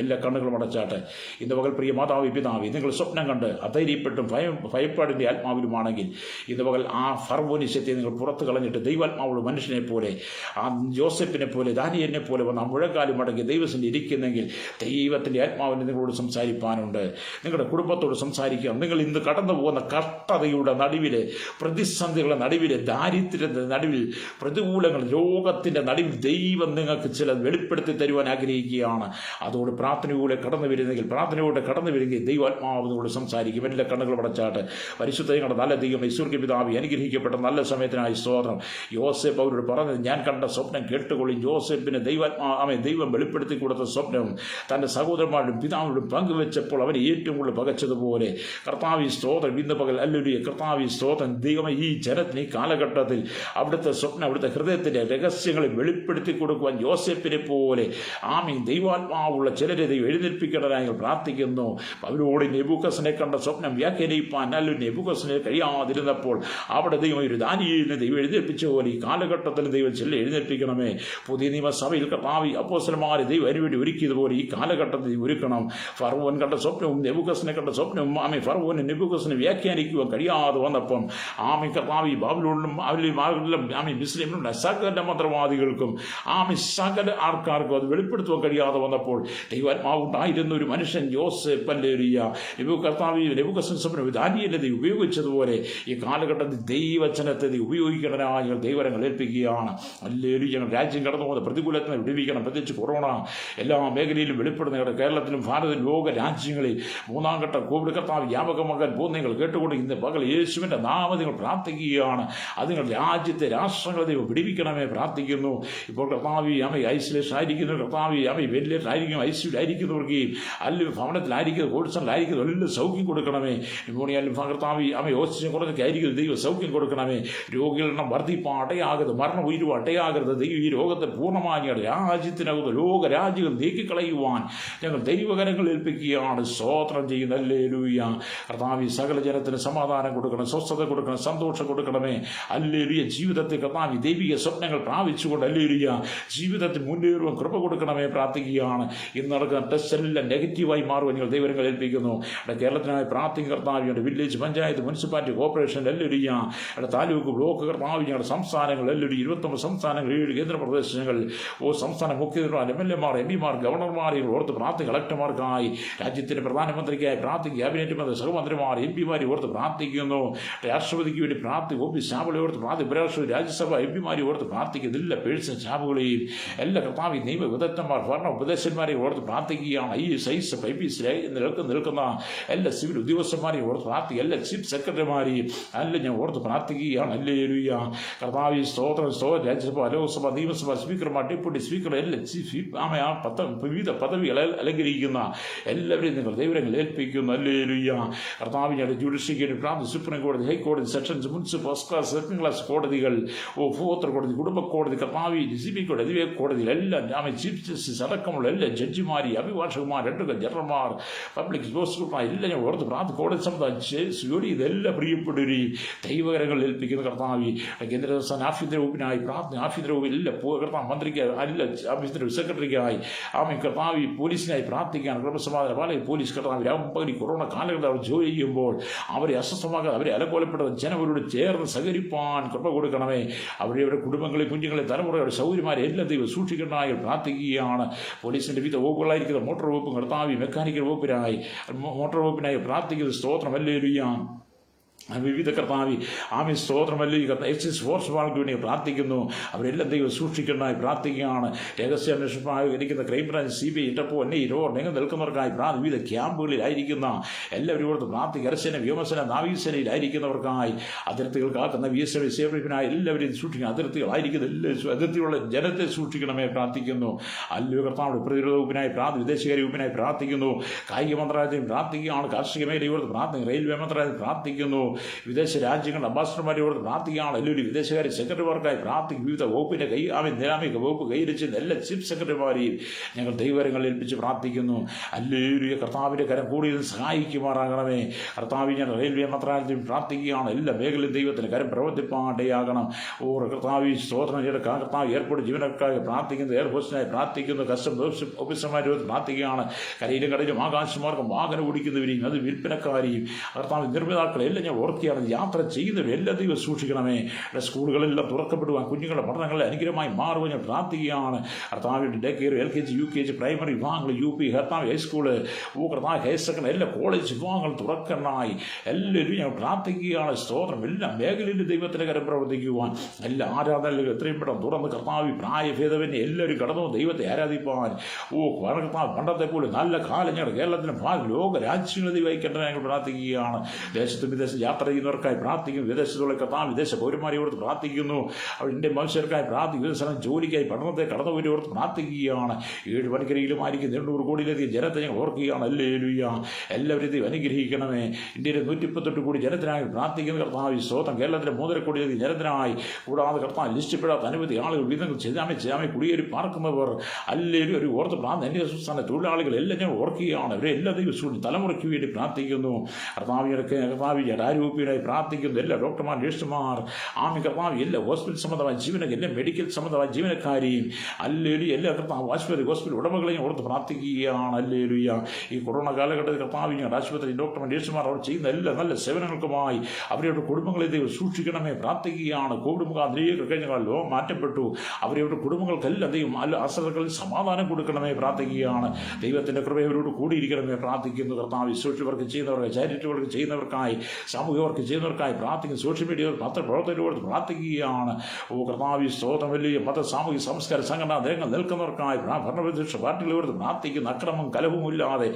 എല്ലാ കണ്ണുകളും അടച്ചാട്ടെ. ഇന്ന് പകൽ പ്രിയ മാതാവ്, പിതാവി, നിങ്ങൾ സ്വപ്നം കണ്ട് അധൈര്യപ്പെട്ടും ഭയപ്പാടിന്റെ ആത്മാവിലുമാണെങ്കിൽ ഇന്ന് പകൽ ആ ഫർവോനിശ്യത്തെ നിങ്ങൾ പുറത്തു കളഞ്ഞിട്ട് ദൈവാത്മാവുള്ള മനുഷ്യനെ പോലെ, ആ ജോസഫിനെ പോലെ, ദാനിയേലിനെ പോലെ വന്ന് ആ മുഴക്കാലും അടങ്ങി ദൈവത്തിൽ ഇരിക്കുന്നെങ്കിൽ ദൈവത്തിൻ്റെ ആത്മാവിന് നിങ്ങളോട് സംസാരിപ്പാനുണ്ട്. നിങ്ങളുടെ കുടുംബത്തോട് സംസാരിക്കാം. നിങ്ങൾ ഇന്ന് കടന്നു പോകുന്ന കഷ്ടതയുടെ നടുവിൽ, പ്രതിസന്ധികളുടെ നടുവിൽ, ദാരിദ്ര്യത്തിൻ്റെ നടുവിൽ, പ്രതികൂലങ്ങൾ, രോഗത്തിൻ്റെ നടുവിൽ ദൈവം നിങ്ങൾക്ക് ചില വെളിപ്പെടുത്തി തരുവാൻ ആഗ്രഹിക്കുകയാണ്. അതോട് പ്രാർത്ഥനയോടെ കടന്നു വരുന്നെങ്കിൽ, പ്രാർത്ഥനയോടെ കടന്നു വരുമെങ്കിൽ ദൈവാത്മാവിനോട് സംസാരിക്കും. എല്ലാ കണ്ണുകൾ അടച്ചാട്ട്. പരിശുദ്ധ ഞങ്ങളുടെ നല്ല ദൈവം, ഈശ്വരന്റെ പിതാവി, അനുഗ്രഹിക്കപ്പെട്ട നല്ല സമയത്തിനായി സ്തോത്രം. യോസേഫ് അവരോട് പറഞ്ഞത്, ഞാൻ കണ്ട സ്വപ്നം കേട്ടുകൊള്ളി. ജോസഫിന് ദൈവം വെളിപ്പെടുത്തി കൊടുത്ത സ്വപ്നവും തൻ്റെ സഹോദരന്മാരുടെ പിതാവിനോടും പങ്കുവെച്ചപ്പോൾ അവനെ ഏറ്റവും കൂടുതൽ പകച്ചതുപോലെ കർത്താവി സ്തോത്രം. ഇന്ന് പകൽ അല്ലുരിയ കർത്താവി സ്തോത്രം. ദൈവം ഈ ജനത്തിന്, ഈ കാലഘട്ടത്തിൽ അവിടുത്തെ സ്വപ്നം, അവിടുത്തെ ഹൃദയത്തിൻ്റെ രഹസ്യങ്ങളെ വെളിപ്പെടുത്തി കൊടുക്കുവാൻ യോസേഫിനെ പോലെ ദൈവാത്മാവുള്ള ചിലരെ ദൈവം എഴുന്നേൽപ്പിക്കേണ്ടതായി പ്രാർത്ഥിക്കുന്നു. അവരോട് നെബൂഖദ്നേസറിനെ കണ്ട സ്വപ്നം വ്യാഖ്യാനിപ്പാൻ നെബൂഖദ്നേസറിന് കഴിയാതിരുന്നപ്പോൾ അവിടെ ദൈവം ഒരു ദാനിയേലിനെ ദൈവം എഴുന്നേൽപ്പിച്ച പോലെ ഈ കാലഘട്ടത്തിൽ ദൈവം ചില എഴുന്നേൽപ്പിക്കണമേ. പുതിയ നിയമസഭയിൽ കർത്താവി അപ്പോസ്തലന്മാരെ ദൈവം അതിനുവേണ്ടി ഒരുക്കിയതുപോലെ ഈ കാലഘട്ടത്തിൽ ഒരുക്കണം. ഫറവോൻ കണ്ട സ്വപ്നവും നെബൂഖദ്നേസറിനെ കണ്ട സ്വപ്നവും ഫറവോന് നെബൂഖദ്നേസറിനെ വ്യാഖ്യാനിക്കുവാൻ കഴിയാതെ വന്നപ്പം കർത്താവി ബാബിലോണിലും മിസ്രൈമിലുള്ള സകല മന്ത്രവാദികൾക്കും സകല ആൾക്കാർക്കും അത് വെളിപ്പെടുത്തുവാൻ കഴിയാതെ വന്നപ്പോൾ ദൈവാത്മാവുണ്ടായിരുന്ന ഒരു മനുഷ്യൻ യോസേഫ് നെബൂഖദ്നേസറിനെ ദാനിയേലിനെ ഉപയോഗിച്ചതുപോലെ ഈ കാലഘട്ടത്തിൽ ദൈവവചനത്തെ ഉപയോഗിക്കണനായ ദൈവരങ്ങൾ ഏൽപ്പിക്കുകയാണ്. അല്ലെങ്കിൽ രാജ്യം കടന്നു പോകുന്ന പ്രതികൂലത്തിനെ വിടുവിക്കണം. പ്രത്യേകിച്ച് കൊറോണ എല്ലാ മേഖലയിലും വെളിപ്പെടുന്ന കേരളത്തിലും ഭാരതത്തിലും ലോക രാജ്യങ്ങളിൽ മൂന്നാം ഘട്ട കോവിഡ് കർത്താവ് വ്യാപകമാകാൻ പോകുന്ന നിങ്ങൾ കേട്ടുകൊണ്ട് ഇന്ന് പകൽ യേശുവിൻ്റെ നാമത്തിൽ നിങ്ങൾ പ്രാർത്ഥിക്കുകയാണ്. അത് നിങ്ങൾ രാജ്യത്തെ, രാഷ്ട്രങ്ങളെ ദൈവം വിടുവിക്കണമേ പ്രാർത്ഥിക്കുന്നു. ഇപ്പോൾ കർത്താവി ഐസൊലേഷൻ ആയിരിക്കുന്നു, കർത്താവി വെന്റിലേറ്റർ ആയിരിക്കും, ഐസിയുലായിരിക്കുന്നവർക്ക് അല്ലെങ്കിൽ ഭവനത്തിലായിരിക്കുന്നത്, കോഴ്സണിലായിരിക്കുന്നത് എല്ലാം സൗഖ്യം കൊടുക്കണമേ. ന്യൂമോണിയാലും കർത്താവി ഓക്സിജൻ കുറഞ്ഞൊക്കെ ആയിരിക്കും, ദൈവം സൗഖ്യം കൊടുക്കണമേ. രോഗികളുടെ എണ്ണം വർദ്ധിപ്പാൻ അടയാകരുത്, മരണം ഉയരുവാൻ അടയാകരുത്. ദൈവം ഈ രോഗത്തെ പൂർണ്ണമായി രാജ്യത്തിനകത്ത് ലോക രാജ്യങ്ങൾ നീക്കിക്കളയുവാൻ ഞങ്ങൾ ദൈവകരങ്ങൾ ഏൽപ്പിക്കുകയാണ്. സ്തോത്രം ചെയ്യുന്ന ഹല്ലേലൂയ. കർത്താവി സകല ജനത്തിന് സമാധാനം കൊടുക്കണം, സ്വസ്ഥത കൊടുക്കണം, സന്തോഷം കൊടുക്കണമേ. ഹല്ലേലൂയ. ജീവിതത്തിൽ കർത്താവി ദൈവിക സ്വപ്നങ്ങൾ പ്രാപിച്ചുകൊണ്ട് ഹല്ലേലൂയ ജീവിതത്തിൽ മുന്നേറുവാൻ കൃപ കൊടുക്കണമേ പ്രാർത്ഥിക്കുകയാണ്. ഇന്ന് നടക്കുന്ന ടെസ്റ്റ് എല്ലാം നെഗറ്റീവായി മാറുവാൻ നിങ്ങൾ ദൈവകരങ്ങൾ ഏൽപ്പിക്കുന്നു. കേരളത്തിനായി പ്രാർത്ഥിക്കുന്ന കർത്താവിയുടെ village, panchayat, municipality, corporation hallelujah, taluk, block കർത്താവ്, ഞങ്ങളുടെ സംസ്ഥാനങ്ങൾ ഹല്ലേലൂയ, 29 സംസ്ഥാനങ്ങൾ, 7 കേന്ദ്രപ്രദേശങ്ങൾ, സംസ്ഥാന മുഖ്യമന്ത്രിമാർ, MLA മാർ, MP മാർ, ഗവർണർമാർ ഓർത്ത് പ്രാർത്ഥിക്കും. കളക്ടർമാർക്കായി, രാജ്യത്തിൻ്റെ പ്രധാനമന്ത്രിക്കായി പ്രാർത്ഥിക്കും. ക്യാബിനറ്റ് മന്ത്രി, സഹമന്ത്രിമാർ, MP മാർ ഓർത്ത് പ്രാർത്ഥിക്കുന്നു. രാഷ്ട്രപതിക്ക് വേണ്ടി പ്രാർത്ഥിക്കും. ഓഫീസ് സ്റ്റാഫുകളെ ഓർത്ത് പ്രാർത്ഥിക്കും. ഉപരാഷ്ട്രപതി, രാജ്യസഭ MP മാർ ഓർത്ത് പ്രാർത്ഥിക്കും. എല്ലാ പേഴ്സൺ സ്റ്റാഫുകളെയും, എല്ലാ കർത്താവ് നിയമ വിദഗ്ധന്മാർ, ഭരണ ഉപദേശന്മാരെ ഓർത്ത് പ്രാർത്ഥിക്കുകയാണ്. IAS, IPS നിൽക്കുന്ന എല്ലാ സിവിൽ ഉദ്യോഗസ്ഥന്മാരെയും ഓർത്ത് പ്രാർത്ഥിക്കുക. എല്ലാ ചീഫ് സെക്രട്ടറിമാരെയും എല്ലാം ഞാൻ ഓർത്ത് പ്രാർത്ഥിക്കുകയാണ്. ഹല്ലേലൂയ. കർത്താവി സ്തോത്രം. രാജ്യസഭ, ലോക്സഭ, നിയമസഭ സ്പീക്കർമാർ, ഡെപ്യൂട്ടി സ്പീക്കർ, എല്ലാ വിവിധ പദവികൾ അലങ്കരിക്കുന്ന എല്ലാവരെയും നിങ്ങൾ ദൈവങ്ങൾ ഏൽപ്പിക്കുന്നു. ഹല്ലേലൂയ. കർത്താവിനെ ജുഡീഷ്യറി പ്രാന്ത്, സുപ്രീം കോടതി, ഹൈക്കോടതി, sessions, municipal, first class, second class കോടതികൾ, ഉപഭോക്തൃ കോടതി, കുടുംബ കോടതി, കർത്താവി CB കോടതി, അതിവേഗ കോടതികൾ എല്ലാം ചീഫ് ജസ്റ്റിസ് അടക്കമുള്ള എല്ലാ ജഡ്ജിമാർ, അഭിഭാഷകന്മാർ, അഡ്വക്കേറ്റ് ജനറൽമാർ, പബ്ലിക് പ്രോസിക്യൂട്ടർമാർ എല്ലാം ഞാൻ ഓർത്ത് പ്രാർത്ഥന, കോടതി സമുദായം ഇതെല്ലാം പ്രിയപ്പെട്ടൊരു ദൈവകരങ്ങൾ ഏൽപ്പിക്കുന്ന കർത്താവി. കേന്ദ്ര സംസ്ഥാന ആഭ്യന്തര വകുപ്പിനായി പ്രാർത്ഥന, ആഭ്യന്തര വകുപ്പ് എല്ലാ കർത്താവ് മന്ത്രിക്ക് അല്ല ആഭ്യന്തര സെക്രട്ടറിക്കായി കർത്താവി പോലീസിനായി പ്രാർത്ഥിക്കുകയാണ്. ക്രമസമാധാന പാലയിൽ പോലീസ് കർത്താവ് രാമപകരി കൊറോണ കാലഘട്ടത്തിൽ അവർ ജോലി ചെയ്യുമ്പോൾ അവരെ അസ്വസ്ഥമാകാതെ, അവരെ അലക്കോലപ്പെട്ടത് ജനവരോട് ചേർന്ന് സഹകരിപ്പാൻ കൃപ കൊടുക്കണമേ. അവരുടെ കുടുംബങ്ങളെ, കുഞ്ഞുങ്ങളെ, തലമുറയുടെ സൗകര്യമാരെ എല്ലാ ദൈവം സൂക്ഷിക്കേണ്ടതായി പ്രാർത്ഥിക്കുകയാണ്. പോലീസിൻ്റെ വിവിധ വകുപ്പുകളായിരിക്കുന്ന മോട്ടോർ വകുപ്പ് കർത്താവി, മെക്കാനിക്കൽ വകുപ്പിനായി, മോട്ടോർ വകുപ്പിനായി പ്രാർത്ഥിക്കുന്നത്. സ്തോത്രം. ഹല്ലേലൂയ. വിവിധ കർത്താവി ആമി സ്തോത്രമല്ലോ ഈ കർത്താവ് സ്പോർട്സ് ബാൾക്ക് വേണ്ടി പ്രാർത്ഥിക്കുന്നു. അവരെല്ലാം ദൈവം സൂക്ഷിക്കുന്നതായി പ്രാർത്ഥിക്കുകയാണ്. രഹസ്യാന്വേഷണമായി ഇരിക്കുന്ന ക്രൈംബ്രാഞ്ച്, CBI, ഇന്റർപോൾ, NIA നിങ്ങൾ നിൽക്കുന്നവർക്കായി വിവിധ ക്യാമ്പുകളിലായിരിക്കുന്ന എല്ലാവരും ഓർത്ത് പ്രാർത്ഥിക്കുക. കരസേന, വ്യോമസേന, നാവികസേനയിലായിരിക്കുന്നവർക്കായി, അതിർത്തികൾ കാക്കുന്ന VSF സേവനത്തിനായി എല്ലാവരെയും സൂക്ഷിക്കണം. അതിർത്തികളായിരിക്കുന്ന എല്ലാ അതിർത്തിയുള്ള ജനത്തെ സൂക്ഷിക്കണമേ പ്രാർത്ഥിക്കുന്നു. അല്ലയോ കർത്താവ് പ്രതിരോധ വകുപ്പിനായി വിദേശകാര്യ വകുപ്പിനായി പ്രാർത്ഥിക്കുന്നു. കായിക മന്ത്രാലയത്തിൽ പ്രാർത്ഥിക്കുകയാണ്. കാർഷിക മേഖലയോട് പ്രാർത്ഥിക്കുന്നു. റെയിൽവേ മന്ത്രാലയത്തിൽ പ്രാർത്ഥിക്കുന്നു. വിദേശ രാജ്യങ്ങളുടെ അംബാസഡർമാരോട് പ്രാർത്ഥിക്കുകയാണ്. എല്ലാവരും വിദേശകാര്യ സെക്രട്ടറിമാർക്കായി പ്രാർത്ഥിക്കും. വിവിധ വകുപ്പിന്റെ നിരാമിക വകുപ്പ് കൈവരിച്ചിരുന്ന എല്ലാ ചീഫ് സെക്രട്ടറിമാരെയും ഞങ്ങൾ ദൈവകരങ്ങളിൽ ഏൽപ്പിച്ച് പ്രാർത്ഥിക്കുന്നു. അല്ലേലൂയ, കർത്താവിന്റെ കരം കൂടുതൽ സഹായിക്കുമാറാകണമേ. കർത്താവ് ഞാൻ റെയിൽവേ മന്ത്രാലയത്തിൽ പ്രാർത്ഥിക്കുകയാണ്. എല്ലാ മേഖലയും ദൈവത്തിന് കരം പ്രവർത്തിപ്പാടയാകണം. കർത്താവ് സ്തോത്രം ചെയ്ത കർത്താവ് എയർപോർട്ട് ജീവനക്കാരെ പ്രാർത്ഥിക്കുന്നു. എയർഫോഴ്സിനായി പ്രാർത്ഥിക്കുന്നു. കസ്റ്റംസ് ഓഫീസർമാരോട് പ്രാർത്ഥിക്കുകയാണ്. കരയിലും കടയിലും ആകാശമാർഗം വാഹനം ഓടിക്കുന്നവരെയും അത് വിൽപ്പനക്കാരെയും കർത്താവ് നിർമ്മിതാക്കളെല്ലാം ഞാൻ ഓർക്കുകയാണ്. യാത്ര ചെയ്യുന്നവർ എല്ലാ ദൈവം സൂക്ഷിക്കണമേ. സ്കൂളുകളെല്ലാം തുറക്കപ്പെടുവാൻ, കുഞ്ഞുങ്ങളുടെ പഠനങ്ങളെ അനുഗ്രഹമായി മാറുവാൻ ഞാൻ പ്രാർത്ഥിക്കുകയാണ്. കർത്താവിൻ്റെ day care, LKG, UKG, primary വിഭാഗങ്ങൾ, UP, കർത്താവ് ഹൈസ്കൂള്, കർത്താവ് ഹയർ സെക്കൻഡറി, എല്ലാ കോളേജ് വിഭാഗങ്ങൾ തുറക്കണമായി എല്ലാവരും ഞാൻ പ്രാർത്ഥിക്കുകയാണ്. സ്തോത്രം. എല്ലാ മേഖലയിലും ദൈവത്തിൻ്റെ കരം പ്രവർത്തിക്കുവാൻ, എല്ലാ ആരാധനകളും എത്രയും പെട്ടെന്ന് തുറന്ന് കർത്താവ് പ്രായഭേദവനെ എല്ലാവരും കടന്നു ദൈവത്തെ ആരാധിപ്പാൻ കർത്താവ് പണ്ടത്തെ പോലെ നല്ല കാലം ഞങ്ങളുടെ കേരളത്തിലും ലോക രാജ്യങ്ങളിൽ വഹിക്കേണ്ടത് ഞങ്ങൾ പ്രാർത്ഥിക്കുകയാണ്. ദേശത്തും വിദേശ യാത്ര ചെയ്യുന്നവർക്കായി പ്രാർത്ഥിക്കുന്നു. വിദേശത്തുള്ള കർത്താവ് വിദേശ പൗരന്മാരെയോട് പ്രാർത്ഥിക്കുന്നു. അവരുടെ മനുഷ്യർക്കായി പ്രാർത്ഥിക്കും. വിദേശ ജോലിക്കായി പഠനത്തെ കടന്നുപോയവരോട് പ്രാർത്ഥിക്കുകയാണ്. 7 വൻകരയിലുമായിരിക്കും 200 കോടിയിലധികം ജനത്തെ ഞങ്ങൾ ഓർക്കുകയാണ്. ഹല്ലേലൂയ, എല്ലാവരും അനുഗ്രഹിക്കണമേ. ഇന്ത്യയിലെ 138 കോടി ജനത്തിനായി പ്രാർത്ഥിക്കുന്ന കർത്താവ് സ്തോത്രം. കേരളത്തിലെ 3.5 കോടിയിലധികം ജനത്തിനായി, കൂടാതെ കർത്താവ് ലിസ്റ്റപ്പെടാത്ത അനവധി ആളുകൾ വിധങ്ങൾ ചെയ്യാമേ കുടിയേറി പാർക്കുന്നവർ അല്ലേലും ഒരു ഓർത്ത് പ്രാർത്ഥന സംസ്ഥാന തൊഴിലാളികൾ എല്ലാം ഞങ്ങൾ ഓർക്കുകയാണ്. അവരെ എല്ലാ ദിവസവും തലമുറയ്ക്ക് വേണ്ടി പ്രാർത്ഥിക്കുന്നു. കർത്താവ് ആരോഗ്യനായി പ്രാർത്ഥിക്കുന്നു. എല്ലാ ഡോക്ടർമാർ, നഴ്സുമാർ, കർത്താവ് എല്ലാ ഹോസ്പിറ്റൽ സംബന്ധമായ ജീവനക്കാർ, എല്ലാ മെഡിക്കൽ സംബന്ധമായ ജീവനക്കാരെയും അല്ലേലൂയ, എല്ലാ കർത്താവ് ഹോസ്പിറ്റൽ ഉടമകളെയും ഓർത്ത് പ്രാർത്ഥിക്കുകയാണ്. അല്ലേലൂയ, ഈ കൊറോണ കാലഘട്ടത്തിൽ കർത്താവ് ആശുപത്രി ഡോക്ടർമാർ, നഴ്സുമാർ അവർ ചെയ്യുന്ന എല്ലാ നല്ല സേവനങ്ങൾക്കുമായി അവരുടെ കുടുംബങ്ങളെ ദൈവം സൂക്ഷിക്കണമേ പ്രാർത്ഥിക്കുകയാണ്. കോവിഡ് മുഖാന്തരം കഴിഞ്ഞ ലോകം മാറ്റപ്പെട്ടു. അവരുടെ കുടുംബങ്ങൾക്കെല്ലാം ദൈവം അസുഖങ്ങളിൽ സമാധാനം കൊടുക്കണമേ പ്രാർത്ഥിക്കുകയാണ്. ദൈവത്തിൻ്റെ കൃപയോട് കൂടിയിരിക്കണമേ പ്രാർത്ഥിക്കുന്നു. കർത്താവ് സോഷ്യൽ വർക്ക് ചെയ്യുന്നവർക്ക്, ചാരിറ്റി വർക്ക് ചെയ്യുന്നവർക്കായി, സാമൂഹിക വർക്ക് ചെയ്യുന്നവർക്കായി പ്രാർത്ഥിക്കുന്നു. സോഷ്യൽ മീഡിയ പത്രപ്രവർത്തകരോട് പ്രാർത്ഥിക്കുകയാണ്. കർത്താവ് സ്തോത്രം. വലിയ മത സാമൂഹിക സംസ്കാര സംഘടനാ രംഗം നിൽക്കുന്നവർക്കായി ഭരണപ്രതിപക്ഷ പാർട്ടികളോട് പ്രാർത്ഥിക്കുന്നു. അക്രമം കലഹവുമില്ലാതെ,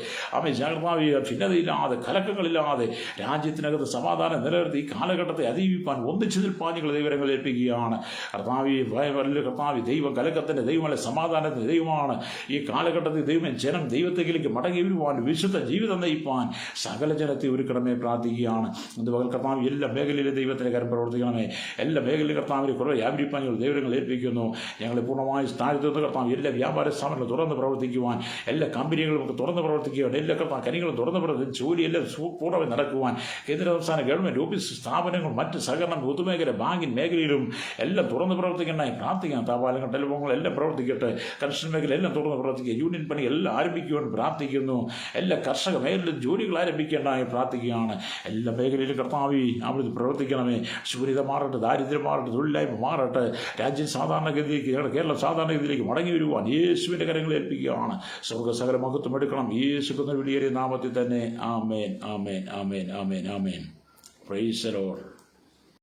കർത്താവ് ഭിന്നതയില്ലാതെ, കലക്കങ്ങളില്ലാതെ രാജ്യത്തിനകത്ത് സമാധാനം നിലനിർത്തി ഈ കാലഘട്ടത്തെ അതിജീവിപ്പാൻ ഒന്നിച്ചു നിൽപ്പാൻ നിങ്ങൾ ദൈവങ്ങൾ ഏൽപ്പിക്കുകയാണ്. കർത്താവ് ദൈവം കലക്കത്തിൻ്റെ ദൈവമല്ല, സമാധാനത്തിൻ്റെ ദൈവമാണ്. ഈ കാലഘട്ടത്തിൽ ദൈവം ജനം ദൈവത്തിലേക്ക് മടങ്ങി വരുവാൻ, വിശുദ്ധ ജീവിതം നയിപ്പാൻ സകല ജനത്തെ ഒരുക്കണമേ പ്രാർത്ഥിക്കുകയാണ്. അതുപോലെ കർത്താവ് എല്ലാ മേഖലയിലും ദൈവത്തിൻ്റെ കാര്യം പ്രവർത്തിക്കണമേ. എല്ലാ മേഖലയിലും കർത്താവിന് കുറേ വ്യാപരിപ്പാൻ ദൈവങ്ങൾ ഏൽപ്പിക്കുന്നു. ഞങ്ങളെ പൂർണ്ണമായി സ്ഥാനത്ത് കർത്താവ് എല്ലാ വ്യാപാര സ്ഥാപനങ്ങളും തുറന്ന് പ്രവർത്തിക്കുവാൻ, എല്ലാ കമ്പനികളും തുറന്ന് പ്രവർത്തിക്കുവാൻ, എല്ലാ കർത്താവ് കനികളും തുറന്ന് പ്രവർത്തിക്കും, ജോലിയെല്ലാം പൂർണ്ണമായി നടക്കുവാൻ, കേന്ദ്ര സംസ്ഥാന ഗവൺമെൻറ് ഓഫീസ് സ്ഥാപനങ്ങൾ, മറ്റ് സഹകരണ പൊതുമേഖല ബാങ്കിങ് മേഖലയിലും എല്ലാം തുറന്ന് പ്രവർത്തിക്കണമെന്നായി പ്രാർത്ഥിക്കാം. തപാലങ്ങൾ, ടെലിഫോണുകൾ എല്ലാം പ്രവർത്തിക്കട്ടെ. കൺസ്ട്രക്ഷൻ മേഖല എല്ലാം തുറന്ന് പ്രവർത്തിക്കുക. യൂണിയൻ പണി എല്ലാം ആരംഭിക്കുവാൻ പ്രാർത്ഥിക്കുന്നു. എല്ലാ കർഷക മേഖലയിലും ജോലികൾ ആരംഭിക്കേണ്ടതായി പ്രാർത്ഥിക്കുകയാണ്. എല്ലാ മേഖലയിലും കർത്താവ് അവിടെ പ്രവർത്തിക്കണമേ. ശൂന്യത മാറട്ടെ, ദാരിദ്ര്യം മാറട്ടെ, തൊഴിലില്ലായ്മ മാറട്ടെ. രാജ്യം സാധാരണഗതിയിലേക്ക്, കേരളം സാധാരണഗതിയിലേക്ക് മടങ്ങി വരുവാൻ യേശുവിൻ്റെ കരങ്ങൾ ഏൽപ്പിക്കുകയാണ്. സ്വർഗ്ഗസകല മഹത്വം എടുക്കണം യേശുവിന്റെ വിളിയേറിയ നാമത്തിൽ തന്നെ. Amen, amen, amen, amen, amen. Praise the Lord.